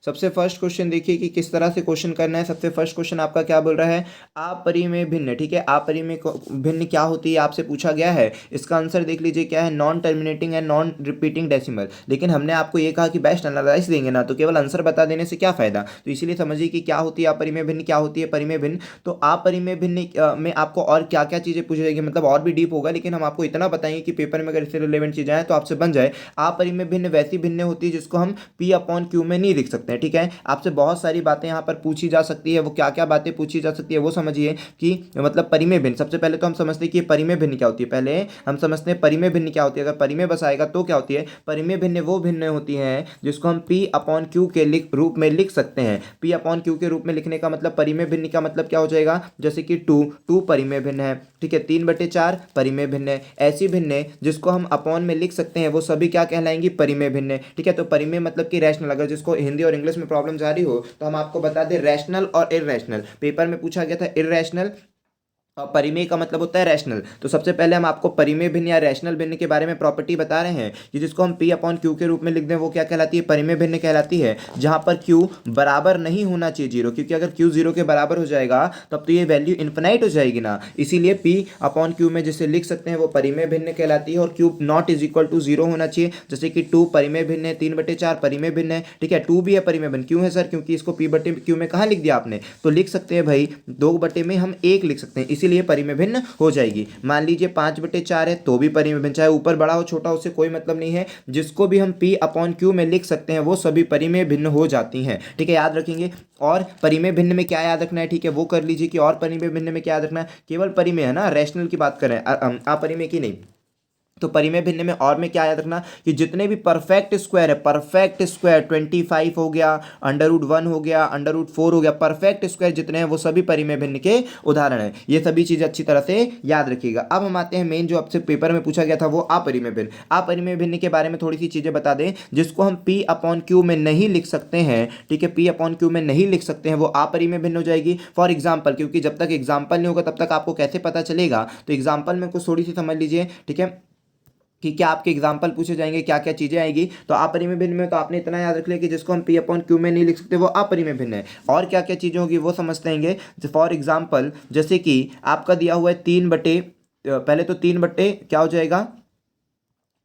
सबसे first question देखिए कि किस तरह से क्वेश्चन करना है। सबसे फर्स्ट क्वेश्चन आपका क्या बोल रहा है, अपरिमेय भिन्न। ठीक है, अपरिमेय भिन्न क्या होती है आपसे पूछा गया है। इसका आंसर देख लीजिए क्या है, non terminating and non repeating decimal. लेकिन हमने आपको ये कहा कि बेस्ट एनालाइज देंगे ना, तो केवल आंसर बता देने से क्या फायदा। तो इसीलिए समझिए कि क्या होती है अपरिमेय भिन्न, क्या होती है परिमेय भिन्न। तो अपरिमेय भिन्न में आपको और क्या क्या चीजें पूछी जाएगी, मतलब और भी डीप होगा, लेकिन हम आपको इतना बताएंगे कि पेपर में अगर इससे रिलेवेंट चीजें आए तो आपसे बन जाए। अपरिमेय भिन्न वैसी भिन्न होती है जिसको हम पी अपॉन क्यू में नहीं लिख सकते हैं। ठीक है, आपसे बहुत सारी बातें यहाँ पर पूछी जा सकती है। वो क्या क्या बातें पूछी जा सकती है वो समझिए कि मतलब परिमेय भिन्न। सबसे पहले तो हम समझते हैं कि परिमेय भिन्न क्या होती है। पहले हम समझते हैं परिमेय भिन्न क्या होती है। अगर परिमेय बस आएगा तो क्या होती है, परिमेय भिन्न वो भिन्न होती है जिसको हम पी अपॉन क्यू के रूप में लिख सकते हैं। पी अपॉन क्यू के रूप में लिखने का मतलब परिमेय भिन्न का मतलब क्या हो जाएगा, जैसे कि टू परिमेय भिन्न है। ठीक है, 3/4 परिमेय भिन्न है। ऐसी भिन्न जिसको हम अपॉन में लिख सकते हैं वो सभी क्या कहलाएंगी, परिमेय भिन्न। ठीक है, तो परिमेय मतलब कि रैशनल। अगर जिसको हिंदी और इंग्लिश में प्रॉब्लम जारी हो तो हम आपको बता दें रैशनल और इररैशनल। पेपर में पूछा गया था इररैशनल और परिमेय का मतलब होता है रैशनल। तो सबसे पहले हम आपको परिमेय भिन्न या रैशनल भिन्न के बारे में प्रॉपर्टी बता रहे हैं कि जिसको हम पी अपॉन क्यू के रूप में लिख दें वो क्या कहलाती है, परिमेय भिन्न कहलाती है। जहां पर क्यू बराबर नहीं होना चाहिए जीरो, क्योंकि अगर क्यू जीरो के बराबर हो जाएगा तब तो ये वैल्यू इन्फिनाइट हो जाएगी ना। इसीलिए पी अपॉन क्यू में जिसे लिख सकते हैं वो परिमेय भिन्न कहलाती है। और Q not is equal to zero होना चाहिए, जैसे कि 2 परिमेय भिन्न है, 3/4 परिमेय भिन्न है। ठीक है, 2 भी है परिमेय भिन्न। क्यों है सर, क्योंकि इसको पी बटे क्यू में कहाँ लिख दिया आपने, तो लिख सकते हैं भाई 2 बटे में हम 1 लिख सकते हैं, इसीलिए परिमेय भिन्न हो जाएगी। मान लीजिए 5/4 है तो भी परिमेय भिन्न, चाहे ऊपर बड़ा हो छोटा उससे कोई मतलब नहीं है। जिसको भी हम पी अपॉन क्यू में लिख सकते हैं वो सभी परिमेय भिन्न हो जाती हैं। ठीक है, याद रखेंगे। और परिमेय भिन्न में क्या याद रखना है, ठीक है वो कर लीजिए कि और परिमेय भिन्न में क्या याद रखना है, केवल परिमेय है ना, रैशनल की बात करें, अपरिमेय की नहीं। तो परिमेय भिन्न में और में क्या याद रखना कि जितने भी परफेक्ट स्क्वायर है, परफेक्ट स्क्वायर 25 हो गया, √1 हो गया, √4 हो गया, परफेक्ट स्क्वायर जितने हैं वो सभी परिमेय भिन्न के उदाहरण हैं। ये सभी चीजें अच्छी तरह से याद रखिएगा। अब हम आते हैं मेन जो आपसे पेपर में पूछा गया था वो अपरिमेय भिन्न। अपरिमेय भिन्न के बारे में थोड़ी सी चीजें बता दें। जिसको हम पी अपॉन क्यू में नहीं लिख सकते हैं, ठीक है, पी अपॉन क्यू में नहीं लिख सकते हैं वो अपरिमेय भिन्न हो जाएगी। फॉर एग्जाम्पल, क्योंकि जब तक एग्जाम्पल नहीं होगा तब तक आपको कैसे पता चलेगा, तो एग्जाम्पल में कुछ थोड़ी सी समझ लीजिए। ठीक है, कि क्या आपके एग्जाम्पल पूछे जाएंगे, क्या क्या चीजें आएगी। तो अपरिमेय भिन्न में तो आपने इतना याद रख लिया कि जिसको हम पी अपॉन क्यू में नहीं लिख सकते वो अपरिमेय भिन्न है। और क्या क्या चीजें होगी वो समझते हैं। फॉर एग्जाम्पल, जैसे कि आपका दिया हुआ है 3 बटे, पहले तो 3 बटे क्या हो जाएगा,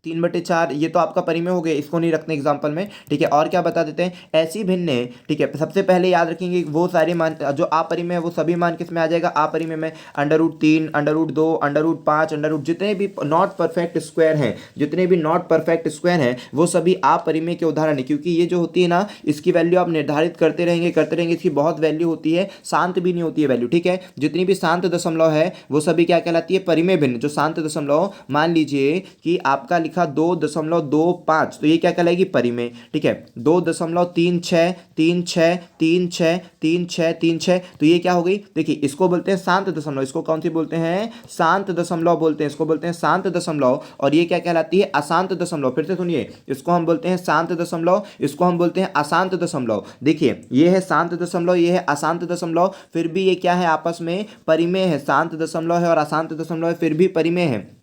3/4, ये तो आपका परिमेय हो गया, इसको नहीं रखते एग्जाम्पल में। ठीक है, और क्या बता देते हैं, ऐसी भिन्न। ठीक है, सबसे पहले याद रखेंगे वो सारे मान जो अपरिमेय है वो सभी मान किस में आ जाएगा, अपरिमेय में। √3, √2, √5, जितने भी नॉट परफेक्ट स्क्वायर हैं, जितने भी नॉट परफेक्ट स्क्वायर हैं वो सभी अपरिमेय के उदाहरण है। क्योंकि ये जो होती है ना, इसकी वैल्यू आप निर्धारित करते रहेंगे, इसकी बहुत वैल्यू होती है, शांत भी नहीं होती है वैल्यू। ठीक है, जितनी भी शांत दशमलव है वो सभी क्या कहलाती है, परिमेय भिन्न। जो शांत दशमलव, मान लीजिए कि आपका लिखा 2.25, तो ये क्या कहलाएगी, परिमेय। ठीक है, 2.36, 36, 36, 36, 36, तो ये क्या हो गई, देखिए इसको बोलते हैं शांत दशमलव। इसको कौन सी बोलते हैं, शांत दशमलव बोलते हैं, इसको बोलते हैं शांत दशमलव। और ये क्या कहलाती है, अशांत दशमलव। फिर से सुनिए, इसको हम बोलते हैं शांत दशमलव, इसको हम बोलते हैं अशांत दशमलव। देखिए ये है शांत दशमलव, ये है अशांत दशमलव, फिर भी ये क्या है, आपस में परिमेय है। शांत दशमलव है और अशांत दशमलव है, फिर भी परिमेय है।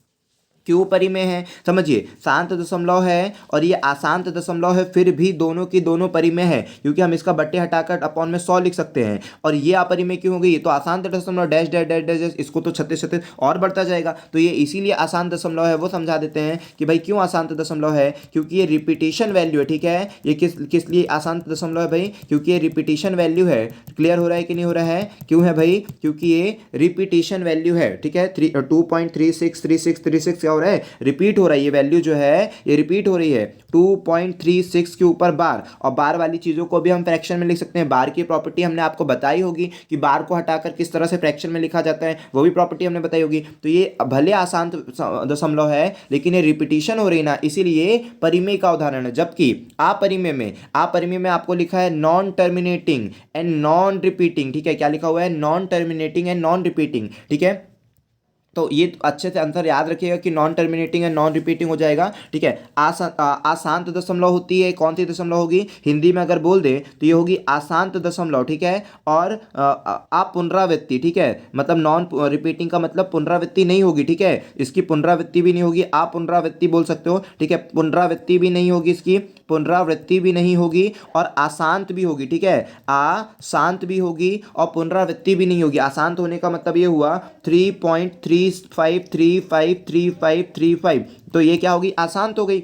क्यों परिमेय है, समझिए, शांत दशमलव है और ये अशांत दशमलव है, फिर भी दोनों की दोनों परिमेय है, क्योंकि हम इसका बट्टे हटाकर अपॉन में 100 लिख सकते हैं। और ये अपरिमेय क्यों हो गई, ये तो अशांत दशमलव डैश डैश डैश डैश, इसको तो 36 और बढ़ता जाएगा, तो ये इसीलिए अशांत दशमलव है। वो समझा देते हैं कि भाई क्यों अशांत दशमलव है, क्योंकि ये रिपीटिशन वैल्यू है। ठीक है, ये किस लिए अशांत दशमलव है भाई, क्योंकि ये रिपीटिशन वैल्यू है। क्लियर हो रहा है कि नहीं हो रहा है, क्यों है भाई, क्योंकि ये रिपीटिशन वैल्यू है। ठीक है, 2.363636 हो रहा है, रिपीट हो रहा है, ये वैल्यू जो है ये रिपीट हो रही है 2.36 के ऊपर बार। और बार वाली चीजों को भी हम फ्रैक्शन में लिख सकते हैं। बार की प्रॉपर्टी हमने आपको बताई होगी कि बार को हटाकर किस तरह से फ्रैक्शन में लिखा जाता है, वो भी प्रॉपर्टी हमने बताई होगी। तो ये भले अशांत दशमलव है लेकिन ये रिपीटिशन हो रही ना, इसीलिए परिमेय का उदाहरण है। जबकि अपरिमेय में आपको लिखा है non terminating and non repeating. ठीक है, क्या लिखा हुआ है, non terminating and non repeating. ठीक है, तो ये अच्छे से आंसर याद रखिएगा कि नॉन टर्मिनेटिंग है, नॉन रिपीटिंग हो जाएगा। ठीक है, अशांत दशमलव होती है, कौन सी दशमलव होगी, हिंदी में अगर बोल दे तो ये होगी अशांत दशमलव। ठीक है, और अपुनरावृत्ति। ठीक है, मतलब नॉन रिपीटिंग का मतलब पुनरावृत्ति नहीं होगी। ठीक है, इसकी पुनरावृत्ति भी नहीं होगी, अपुनरावृत्ति बोल सकते हो। ठीक है, पुनरावृत्ति भी नहीं होगी इसकी, पुनरावृत्ति भी नहीं होगी और अशांत भी होगी। ठीक है, अशांत भी होगी और पुनरावृत्ति भी नहीं होगी। अशांत होने का मतलब ये हुआ 3.35353535, तो ये क्या होगी, अशांत हो गई।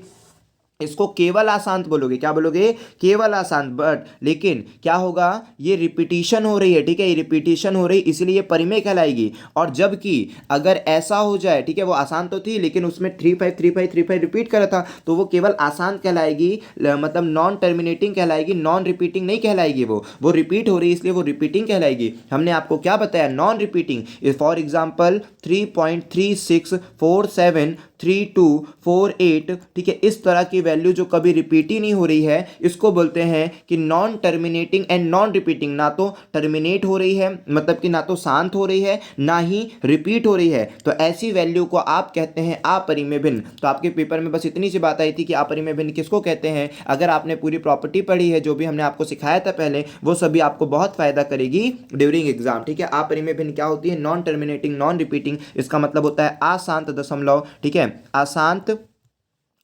इसको केवल अशांत बोलोगे, क्या बोलोगे, केवल अशांत। बट लेकिन क्या होगा, ये रिपीटिशन हो रही है। ठीक है, ये रिपीटिशन हो रही है इसलिए ये परिमेय कहलाएगी। और जबकि अगर ऐसा हो जाए, ठीक है, वो अशांत तो थी लेकिन उसमें 353535 रिपीट करा था, तो वो केवल अशांत कहलाएगी, मतलब नॉन टर्मिनेटिंग कहलाएगी, नॉन रिपीटिंग नहीं कहलाएगी। वो रिपीट हो रही है इसलिए वो रिपीटिंग कहलाएगी। हमने आपको क्या बताया, नॉन रिपीटिंग। फॉर एग्जाम्पल 3.36473248, ठीक है, इस तरह की वैल्यू जो कभी रिपीट ही नहीं हो रही है, इसको बोलते हैं कि non terminating and non repeating. ना तो टर्मिनेट हो रही है, मतलब कि ना तो शांत हो रही है, ना ही रिपीट हो रही है, तो ऐसी वैल्यू को आप कहते हैं अपरिमेय भिन्न। तो आपके पेपर में बस इतनी सी बात आई थी कि अपरिमेय भिन्न किसको कहते हैं। अगर आपने पूरी प्रॉपर्टी पढ़ी है, जो भी हमने आपको सिखाया था पहले, वो सभी आपको बहुत फायदा करेगी ड्यूरिंग एग्जाम। ठीक है, अपरिमेय भिन्न क्या होती है, नॉन टर्मिनेटिंग नॉन रिपीटिंग, इसका मतलब होता है अशांत दशमलव। ठीक है, अशांत,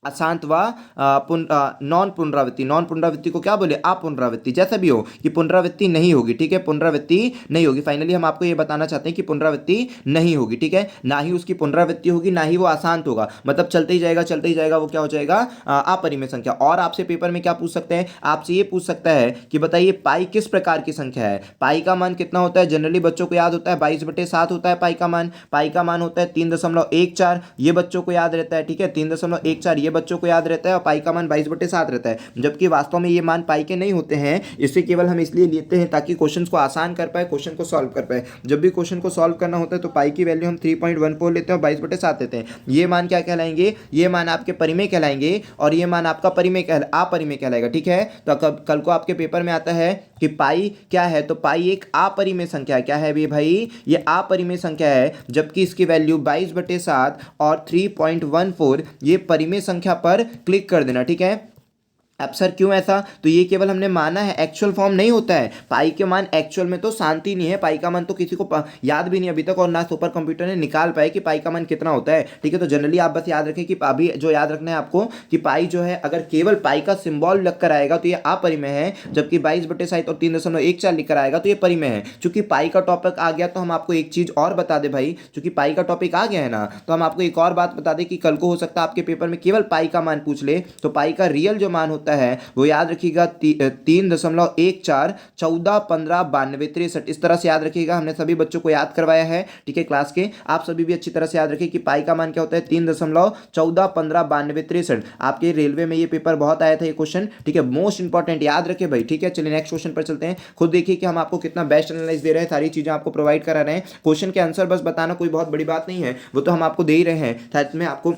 अशांत व नॉन पुनरावृत्ति। नॉन पुनरावृत्ति को क्या बोले, अपुनरावृत्ति। जैसा भी हो कि पुनरावृत्ति नहीं होगी। ठीक है, पुनरावृत्ति नहीं होगी। फाइनली हम आपको ये बताना चाहते हैं कि पुनरावृत्ति नहीं होगी। ठीक है, ना ही उसकी पुनरावृत्ति होगी, ना ही वो अशांत होगा, मतलब चलते ही जाएगा चलते ही जाएगा, वो क्या हो जाएगा, अपरिमेय संख्या। और आपसे पेपर में क्या पूछ सकते हैं, आपसे ये पूछ सकता है कि बताइए पाई किस प्रकार की संख्या है। पाई का मान कितना होता है, जनरली बच्चों को याद होता है 22/7 होता है पाई का मान। पाई का मान होता है 3.14, ये बच्चों को याद रहता है। ठीक है, 3.14 बच्चों को याद रहता है और पाई का मान 22/7 रहता है, जबकि वास्तव में ये मान पाई के नहीं होते हैं। इसे केवल हम इसलिए लेते हैं ताकि क्वेश्चन को आसान कर पाए, क्वेश्चन को सॉल्व कर पाए। जब भी क्वेश्चन को सॉल्व करना होता है तो पाई की वैल्यू हम 3.14 लेते हैं और 22/7 लेते हैं। ये मान क्या कहलाएंगे, ये मान आपके परिमेय कहलाएंगे और ये मान आपका अपरिमेय कहलाएगा। ठीक है, तो कल को आपके पेपर में आता है कि पाई क्या है, तो पाई एक अपरिमेय संख्या है। क्या है भाई, ये अपरिमेय संख्या है, जबकि इसकी वैल्यू 22/7 और 3.14 ये परिमेय संख्या पर क्लिक कर देना। ठीक है, अब सर क्यों ऐसा, तो ये केवल हमने माना है, एक्चुअल फॉर्म नहीं होता है। पाई के मान एक्चुअल में तो शांति नहीं है, पाई का मान तो किसी को याद भी नहीं अभी तक, और ना सुपर कंप्यूटर ने निकाल पाए कि पाई का मान कितना होता है। ठीक है, तो जनरली आप बस याद रखें कि अभी जो याद रखना है आपको कि पाई जो है, अगर केवल पाई का सिंबल लगकर आएगा तो ये अपरिमेय है, जबकि 22/7 और 3.14 लिखकर आएगा तो ये परिमेय है। चूंकि पाई का टॉपिक आ गया तो हम आपको एक चीज और बता दें भाई, चूंकि पाई का टॉपिक आ गया है ना, तो हम आपको एक और बात बता दें कि कल को हो सकता है आपके पेपर में केवल पाई का मान पूछ ले, तो पाई का रियल जो मान होता है वो याद रखिएगा 3.14 14 15 92 63, इस तरह से याद रखिएगा। हमने सभी बच्चों को याद करवाया है। ठीक है, क्लास के आप सभी भी अच्छी तरह से याद रखिए कि पाई का मान क्या होता है, 3.14 15 92 63। आपके रेलवे में ये पेपर बहुत आया था ये क्वेश्चन। ठीक है, मोस्ट इंपॉर्टेंट, याद रखे भाई। ठीक है, चलिए नेक्स्ट क्वेश्चन पर चलते हैं। खुद देखिए कि हम आपको कितना बेस्ट एनालाइज दे रहे हैं, सारी चीजें आपको प्रोवाइड करा रहे हैं। क्वेश्चन के आंसर बस बताना कोई बहुत बड़ी बात नहीं है, वो तो हम आपको दे ही रहे हैं, साथ में आपको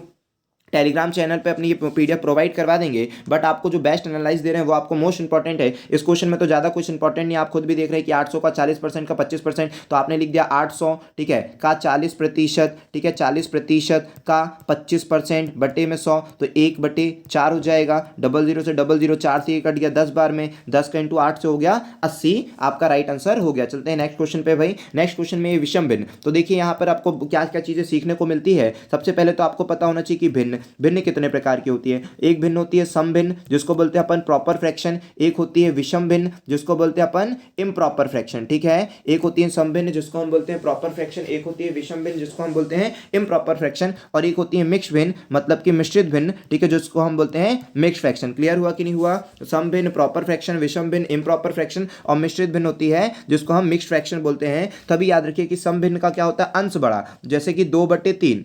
टेलीग्राम चैनल पे अपनी ये पीडीएफ प्रोवाइड करवा देंगे। बट आपको जो बेस्ट एनालाइज दे रहे हैं वो आपको मोस्ट इंपॉर्टेंट है। इस क्वेश्चन में तो ज़्यादा कुछ इंपॉर्टेंट नहीं, आप खुद भी देख रहे हैं कि 800 का 40% का 25%, तो आपने लिख दिया 800, ठीक है, का 40%, ठीक है, 40% का 25% बटे में 100, तो 1/4 हो जाएगा। 00 से 00 4 से ये कट गया 10 बार में, 10 का इंटू 8 से हो गया 80, आपका राइट आंसर हो गया। चलते हैं नेक्स्ट क्वेश्चन पे भाई। नेक्स्ट क्वेश्चन में विषम भिन्न, तो देखिए यहाँ पर आपको क्या क्या चीज़ें सीखने को मिलती है। सबसे पहले तो आपको पता होना चाहिए कि भिन्न कितने प्रकार की होती है। एक भिन्न होती है सम भिन्न, जिसको बोलते हैं अपन प्रॉपर फ्रैक्शन। एक होती है विषम भिन्न, जिसको बोलते हैं अपन इम्प्रॉपर फ्रैक्शन। ठीक है, एक होती है सम भिन्न जिसको हम बोलते हैं प्रॉपर फ्रैक्शन, एक होती है विषम भिन्न जिसको हम बोलते हैं इम्प्रॉपर फ्रैक्शन, और एक होती है मिक्स भिन्न, मतलब कि मिश्रित भिन्न। ठीक है, जिसको हम बोलते हैं मिक्स फ्रैक्शन। क्लियर हुआ कि नहीं हुआ? सम भिन्न, प्रॉपर फ्रैक्शन, विषम भिन्न, इम्प्रॉपर फ्रैक्शन और मिश्रित भिन्न होती है जिसको हम मिक्स फ्रैक्शन बोलते हैं। तभी याद रखिए कि सम भिन्न का क्या होता है, अंश बड़ा, जैसे कि 2/3,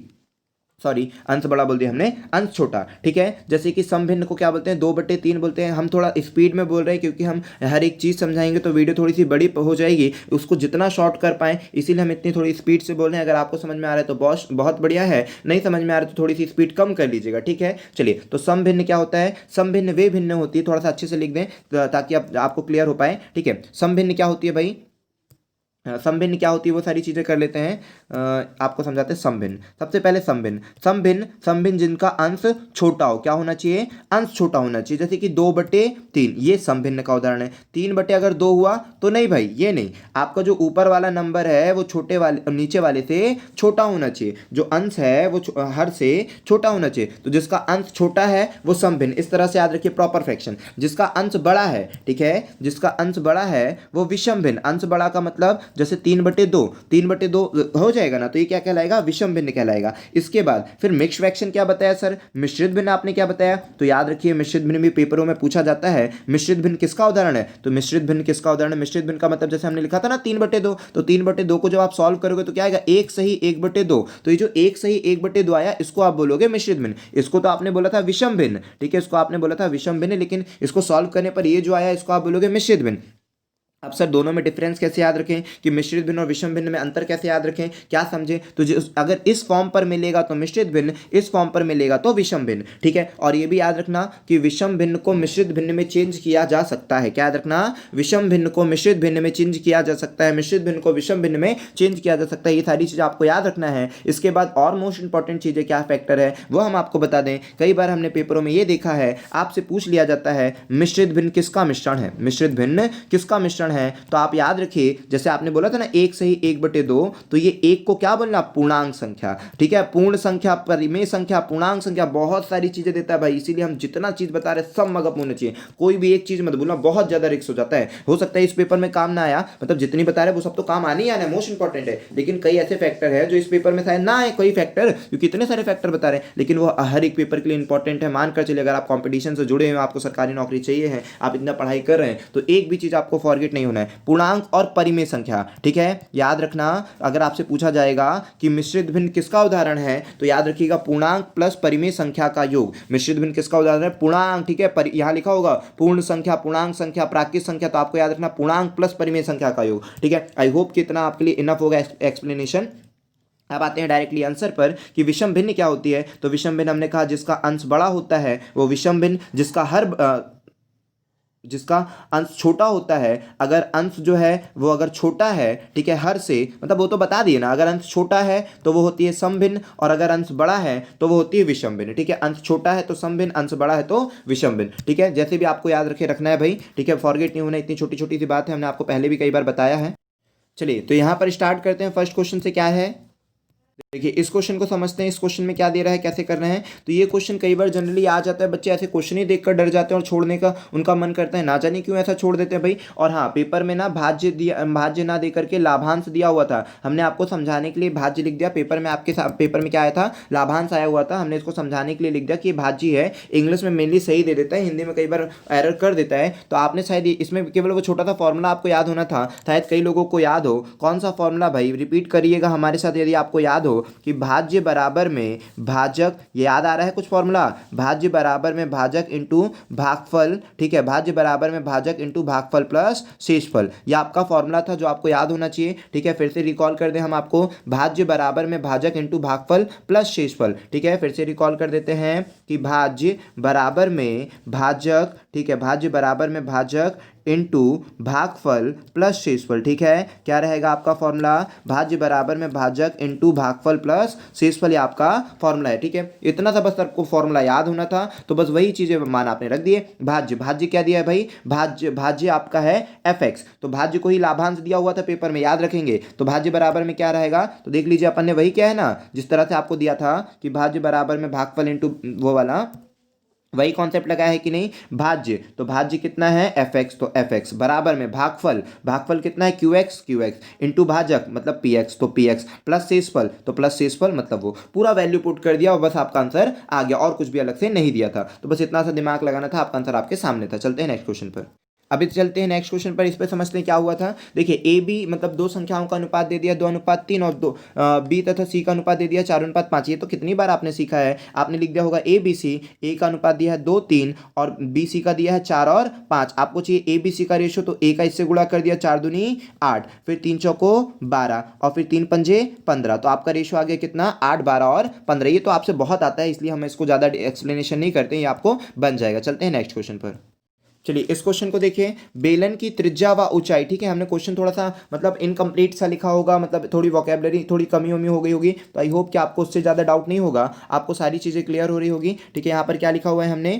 सॉरी अंश बड़ा बोल दिया हमने, अंश छोटा। ठीक है, जैसे कि सम भिन्न को क्या बोलते हैं, 2/3 बोलते हैं। हम थोड़ा स्पीड में बोल रहे हैं क्योंकि हम हर एक चीज़ समझाएंगे तो वीडियो थोड़ी सी बड़ी हो जाएगी, उसको जितना शॉर्ट कर पाएं इसीलिए हम इतनी थोड़ी स्पीड से बोल रहे हैं। अगर आपको समझ में आ रहा है तो बहुत बढ़िया है, नहीं समझ में आ रहा है तो थोड़ी सी स्पीड कम कर लीजिएगा। ठीक है, चलिए, तो सम भिन्न क्या होता है? सम भिन्न वे भिन्न होती है, थोड़ा सा अच्छे से लिख दें ताकि आपको क्लियर हो पाए। ठीक है, सम भिन्न क्या होती है भाई? समभिन्न क्या होती है वो सारी चीज़ें कर लेते हैं। आपको समझाते हैं समभिन्न। सबसे पहले समभिन्न समभिन्न समभिन्न जिनका अंश छोटा हो, क्या होना चाहिए, अंश छोटा होना चाहिए। जैसे कि 2/3, ये समभिन्न का उदाहरण है। 3 अगर 2 हुआ तो नहीं भाई, ये नहीं। आपका जो ऊपर वाला नंबर है वो छोटे वाले नीचे वाले से छोटा होना चाहिए। जो अंश है वो हर से छोटा होना चाहिए। तो जिसका अंश छोटा है वो समभिन्न। इस तरह से याद रखिए प्रॉपर फ्रैक्शन। जिसका अंश बड़ा है, ठीक है, जिसका अंश बड़ा है वो विषम भिन्न। अंश बड़ा का मतलब जैसे 3/2, 3/2 हो जाएगा ना, तो ये क्या कहलाएगा, विषम भिन्न कहलाएगा। इसके बाद फिर मिक्स फ्रैक्शन क्या बताया सर, मिश्रित भिन्न आपने क्या बताया। तो याद रखिए मिश्रित भिन्न भी पेपरों में पूछा जाता है। मिश्रित भिन्न किसका उदाहरण है, तो मिश्रित भिन्न किसका उदाहरण है, मिश्रित भिन्न का मतलब जैसे हमने लिखा था ना 3/2, तो 3/2 को जब आप सॉल्व करोगे तो क्या आएगा, 1 सही 1/2। तो ये जो 1 सही 1/2 आया इसको आप बोलोगे मिश्रित भिन्न। इसको तो आपने बोला था विषम भिन्न, ठीक है, इसको आपने बोला था विषम भिन्न, लेकिन इसको सॉल्व करने पर ये जो आया इसको आप बोलोगे मिश्रित भिन्न। अब सर दोनों में डिफरेंस कैसे याद रखें, कि मिश्रित भिन्न और विषम भिन्न में अंतर कैसे याद रखें, क्या समझें, तो अगर इस फॉर्म पर मिलेगा तो मिश्रित भिन्न, इस फॉर्म पर मिलेगा तो विषम भिन्न, ठीक है। और ये भी याद रखना कि विषम भिन्न को मिश्रित भिन्न में चेंज किया जा सकता है। क्या याद रखना, विषम भिन्न को मिश्रित भिन्न में चेंज किया जा सकता है, मिश्रित भिन्न को विषम भिन्न में चेंज किया जा सकता है। ये सारी चीज़ आपको याद रखना है। इसके बाद और मोस्ट इंपॉर्टेंट चीज़ें क्या फैक्टर है वो हम आपको बता दें। कई बार हमने पेपरों में ये देखा है, आपसे पूछ लिया जाता है मिश्रित भिन्न किसका मिश्रण है, मिश्रित भिन्न किसका मिश्रण है। तो आप याद रखिए जैसे आपने बोला था ना 1 सही 1/2, तो ये 1 को क्या बोलना, पूर्णांक संख्या, ठीक है, पूर्ण संख्या, परिमेय संख्या, पूर्णांक संख्या, बहुत सारी चीजें देता है भाई। इसीलिए हम जितना चीज बता रहे सब मगअप होना चाहिए, कोई भी एक चीज मत बोलना, बहुत ज्यादा रिस्क हो जाता है। हो सकता है इस पेपर में काम ना आया, मतलब जितनी बता रहे वो सब तो काम आने ही आना है, मोस्ट इंपॉर्टेंट है, लेकिन कई ऐसे फैक्टर है जो इस पेपर में शायद ना आए, कोई फैक्टर, क्योंकि इतने सारे फैक्टर बता रहे हैं, लेकिन वो हर एक पेपर के लिए इंपॉर्टेंट है। मानकर चलिए अगर आप कॉम्पिटिशन से जुड़े हैं, आपको सरकारी नौकरी चाहिए है, आप इतना पढ़ाई कर रहे हैं, तो एक भी चीज आपको फॉरगेट नहीं होना है, पूर्णांक और परिमेय संख्या, ठीक है। याद रखना अगर आपसे पूछा जाएगा कि मिश्रित भिन्न किसका उदाहरण है, तो याद रखिएगा पूर्णांक प्लस परिमेय संख्या का योग। मिश्रित भिन्न किसका उदाहरण है, पूर्णांक, ठीक है, यहां लिखा होगा पूर्ण संख्या, पूर्णांक संख्या, प्राकृत संख्या, तो आपको याद रखना पूर्णांक प्लस परिमेय संख्या का योग, ठीक है। आई होप कि इतना आपके लिए इनफ होगा एक्सप्लेनेशन। अब आते हैं डायरेक्टली आंसर पर कि विषम भिन्न क्या होती है। तो विषम भिन्न हमने कहा जिसका अंश बड़ा होता है वो विषम भिन्न, जिसका अंश छोटा होता है, अगर अंश जो है वो अगर छोटा है, ठीक है, हर से, मतलब वो तो बता दिए ना, अगर अंश छोटा है तो वो होती है समभिन्न, और अगर अंश बड़ा है तो वो होती है विषम भिन्न, ठीक है। अंश छोटा है तो समभिन्न, अंश बड़ा है तो विषम भिन्न, ठीक है। जैसे भी आपको याद रखना है भाई, ठीक है, फॉरगेट नहीं होना, इतनी छोटी छोटी सी बात है, हमने आपको पहले भी कई बार बताया है। चलिए तो यहाँ पर स्टार्ट करते हैं। फर्स्ट क्वेश्चन से क्या है, देखिए इस क्वेश्चन को समझते हैं। इस क्वेश्चन में क्या दे रहा है, कैसे कर रहे हैं। तो ये क्वेश्चन कई बार जनरली आ जाता है, बच्चे ऐसे क्वेश्चन ही देखकर डर जाते हैं और छोड़ने का उनका मन करता है, ना जाने क्यों ऐसा छोड़ देते हैं भाई। और हाँ, पेपर में ना भाज्य ना दे करके लाभांश दिया हुआ था, हमने आपको समझाने के लिए भाज्य लिख दिया। पेपर में आपके पेपर में क्या आया था, लाभांश आया हुआ था, हमने इसको समझाने के लिए लिख दिया कि भाज्य है। इंग्लिश में मेनली सही दे देता है, हिंदी में कई बार एरर कर देता है। तो आपने शायद इसमें केवल वो छोटा सा फॉर्मूला आपको याद होना था, शायद कई लोगों को याद हो। कौन सा फॉर्मूला भाई, रिपीट करिएगा हमारे साथ यदि आपको याद हो कि भाज्य बराबर में भाजक, ये याद आ रहा है कुछ फॉर्मूला, भाज्य बराबर में भाजक इंटू भागफल, ठीक है, भाज्य बराबर में भाजक इंटू भागफल प्लस शेषफल, ये आपका फॉर्मूला था जो आपको याद होना चाहिए, ठीक है। फिर से रिकॉल कर दें हम आपको, भाज्य बराबर में भाजक इंटू भागफल प्लस शेषफल, ठीक है। फिर से रिकॉल कर देते हैं कि भाज्य बराबर में भाजक, ठीक है, भाज्य बराबर में भाजक इंटू भागफल प्लस शेषफल, ठीक है। क्या रहेगा आपका फॉर्मूला, भाज्य बराबर में भाजक इंटू भागफल प्लस शेषफल, ये आपका फॉर्मूला है, ठीक है। इतना सा बस आपको फॉर्मूला याद होना था, तो बस वही चीजें मान आपने रख दिए। भाज्य क्या दिया है भाई, भाज्य आपका है fx, तो भाज्य को ही लाभांश दिया हुआ था पेपर में, याद रखेंगे। तो भाज्य बराबर में क्या रहेगा, तो देख लीजिए अपन ने वही क्या है ना, जिस तरह से आपको दिया था कि भाज्य बराबर में भागफल इंटू वो वाला, वही कॉन्सेप्ट लगा है कि नहीं। भाज्य, तो भाज्य कितना है fx, तो fx बराबर में भागफल कितना है qx इंटू भाजक मतलब px, तो px प्लस शेषफल, तो प्लस शेषफल मतलब वो पूरा वैल्यू पुट कर दिया और बस आपका आंसर आ गया, और कुछ भी अलग से नहीं दिया था। तो बस इतना सा दिमाग लगाना था, आपका आंसर आपके सामने था। चलते हैं नेक्स्ट क्वेश्चन पर। अभी चलते हैं नेक्स्ट क्वेश्चन पर, इस पर समझते हैं क्या हुआ था। देखिए ए बी मतलब दो संख्याओं का अनुपात दे दिया 2:3, और बी तथा सी का अनुपात दे दिया 4:5। ये तो कितनी बार आपने सीखा है, आपने लिख दिया होगा ए बी सी, ए का अनुपात दिया है 2:3 और बी सी का दिया है 4 और 5। आपको चाहिए ए बी सी का रेशो, तो ए का इससे गुणा कर दिया 4 दूनी 8, फिर 3 चौको 12 और फिर 3 पंजे 15, तो आपका रेशो आ गया कितना 8, 12 और 15। ये तो आपसे बहुत आता है, इसलिए हम इसको ज़्यादा एक्सप्लेनेशन नहीं करते, ये आपको बन जाएगा। चलते हैं नेक्स्ट क्वेश्चन पर। चलिए इस क्वेश्चन को देखिए, बेलन की त्रिज्या व ऊंचाई, ठीक है, हमने क्वेश्चन थोड़ा सा मतलब इनकम्प्लीट सा लिखा होगा, मतलब थोड़ी वोकेबलरी थोड़ी कमी उमी हो गई होगी, तो आई होप कि आपको उससे ज़्यादा डाउट नहीं होगा, आपको सारी चीज़ें क्लियर हो रही होगी। ठीक है, यहाँ पर क्या लिखा हुआ है हमने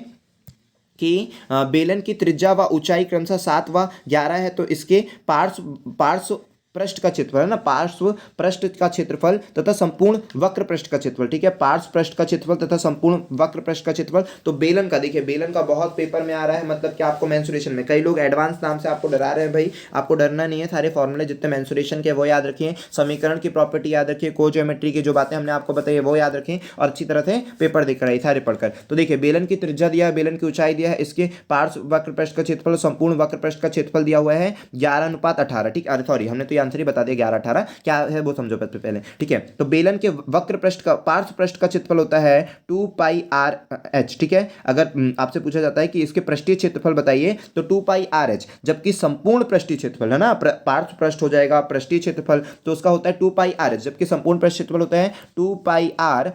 कि बेलन की त्रिज्या व ऊंचाई क्रमशः 7 व 11 है, तो इसके पार्श्व पार्श्व पृष्ठ का क्षेत्रफल है ना, पार्श्व पृष्ठ का क्षेत्रफल तथा संपूर्ण वक्र पृष्ठ का क्षेत्रफल, ठीक है, पार्श्व पृष्ठ का क्षेत्रफल तथा संपूर्ण वक्र पृष्ठ का क्षेत्रफल। तो बेलन का देखिए, बेलन का बहुत पेपर में आ रहा है, मतलब कि आपको मेंसुरेशन में कई लोग एडवांस नाम से आपको डरा रहे हैं, भाई आपको डरना नहीं है, सारे फॉर्मूले जितने मेंसुरेशन के वो याद रखिए, समीकरण की प्रॉपर्टी याद रखिए, कोज्योमेट्री की जो बातें हमने आपको बताई है वो याद रखें, और अच्छी तरह से पेपर देकर आइए सारे पढ़कर। तो देखिए बेलन की त्रिज्या दिया है, बेलन की ऊंचाई दिया है, इसके पार्श्व वक्र पृष्ठ का क्षेत्रफल, संपूर्ण वक्र पृष्ठ का क्षेत्रफल दिया हुआ है 11:18, ठीक है, सॉरी हमने तो ये आंसर ही बता दिया 11:18 क्या है वो समझो पहले, ठीक है। तो बेलन के वक्र पृष्ठ का पार्श्व पृष्ठ का क्षेत्रफल होता है 2πr(h), ठीक है। अगर आपसे पूछा जाता है कि इसके पृष्ठीय क्षेत्रफल बताइए तो 2πr(h), जबकि संपूर्ण पृष्ठीय क्षेत्रफल है ना, पार्श्व पृष्ठ हो जाएगा पृष्ठीय क्षेत्रफल, तो उसका होता है 2πr(h), जबकि संपूर्ण पृष्ठ क्षेत्रफल होता है 2πr(r+h).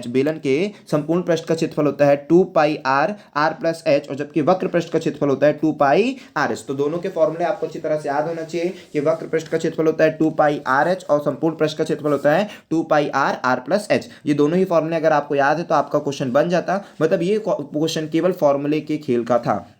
बेलन के संपूर्ण पृष्ठ का क्षेत्रफल होता है 2πr(r+h), और जबकि वक्र पृष्ठ का क्षेत्रफल होता है 2πr(h). तो दोनों के फॉर्मूले आपको अच्छी तरह से याद होना चाहिए कि वक्र पृष्ठ का क्षेत्रफल होता है 2πr(h) और संपूर्ण पृष्ठ का क्षेत्रफल होता है 2πr(r+h). ये दोनों ही फॉर्मूले अगर आपको याद है तो आपका क्वेश्चन बन जाता, मतलब ये क्वेश्चन केवल फॉर्मूले के खेल का था।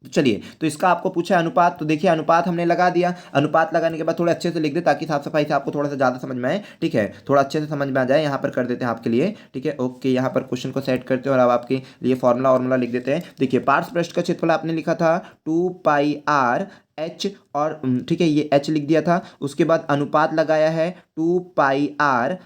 चलिए, तो इसका आपको पूछा अनुपात, तो देखिए अनुपात हमने लगा दिया, अनुपात लगाने के बाद थोड़ा अच्छे से लिख दे ताकि साफ सफाई से आपको थोड़ा सा ज़्यादा समझ में आए, ठीक है, थोड़ा अच्छे से समझ में आ जाए। यहाँ पर कर देते हैं आपके लिए, ठीक है, ओके, यहाँ पर क्वेश्चन को सेट करते हैं और अब आपके लिए फॉर्मूला लिख देते हैं। देखिए पार्श्व पृष्ठ का क्षेत्रफल आपने लिखा था 2πr(h) और ठीक है ये h लिख दिया था, उसके बाद अनुपात लगाया है 2πr(r+h),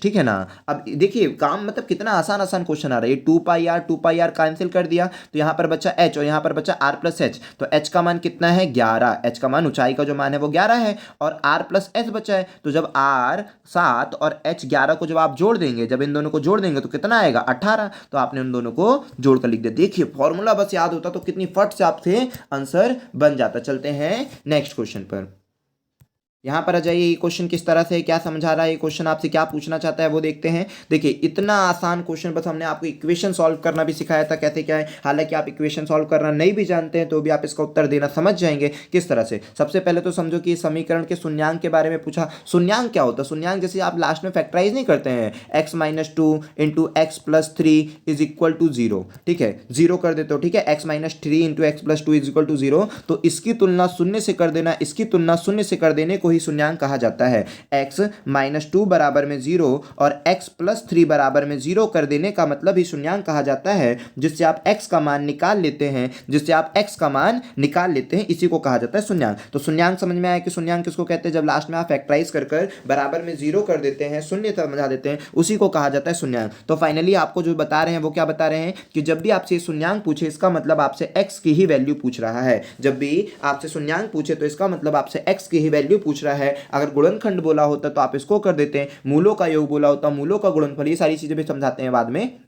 ठीक है ना। अब देखिए काम मतलब कितना आसान क्वेश्चन आ रहा है, 2πr कैंसिल कर दिया तो यहाँ पर बचा h और यहाँ पर बचा r+h, तो h का मान कितना है 11, h का मान ऊंचाई का जो मान है वो 11 है, और r+h बचा है, तो जब r 7 और h 11 को जब आप जोड़ देंगे, जब इन दोनों को जोड़ देंगे तो कितना आएगा 18, तो आपने उन दोनों को जोड़ कर लिख दिया। देखिए फॉर्मूला बस याद होता तो कितनी फट से आपसे आंसर बन जाता। चलते हैं नेक्स्ट क्वेश्चन पर, यहाँ पर आ जाइए। ये क्वेश्चन किस तरह से क्या समझा रहा है, ये क्वेश्चन आपसे क्या पूछना चाहता है वो देखते हैं। देखिए इतना आसान क्वेश्चन, बस हमने आपको इक्वेशन सॉल्व करना भी सिखाया था कैसे क्या है, हालांकि आप इक्वेशन सॉल्व करना नहीं भी जानते हैं तो भी आप इसका उत्तर देना समझ जाएंगे किस तरह से। सबसे पहले तो समझो कि समीकरण के शून्यांक के बारे में पूछा। शून्यांक क्या होता है? शून्यांक जैसे आप लास्ट में फैक्टराइज नहीं करते हैं, x-2 into x+3 is equal to 0, ठीक है, 0 कर देते हो, ठीक है, x-3 into x+2 is equal to 0, तो इसकी तुलना शून्य से कर देना, इसकी तुलना शून्य से कर देने को ही शून्यांक कहा जाता है। x-2 बराबर में 0 और x+3 बराबर में 0 कर देने का मतलब ही शून्यांक कहा जाता है, जिससे आप x का मान निकाल लेते हैं, इसी को कहा जाता है शून्यांक। तो शून्यांक समझ में आया कि शून्यांक किसको कहते हैं? जब लास्ट में आप फैक्टराइज कर बराबर में 0 कर देते हैं, शून्य समझा देते हैं, उसी को कहा जाता है शून्यांक। तो फाइनली आपको जो बता रहे हैं वो क्या बता रहे हैं कि जब भी आपसे शून्यांक पूछे इसका मतलब आपसे x की ही वैल्यू पूछ रहा है। जब भी आपसे शून्यांक पूछे तो इसका मतलब आपसे x की ही वैल्यू पूछ रहा है। अगर गुणनखंड बोला होता तो आप इसको कर देते हैं, मूलों का योग बोला होता मूलों का गुणनफल, ये सारी चीजें भी समझाते हैं बाद में,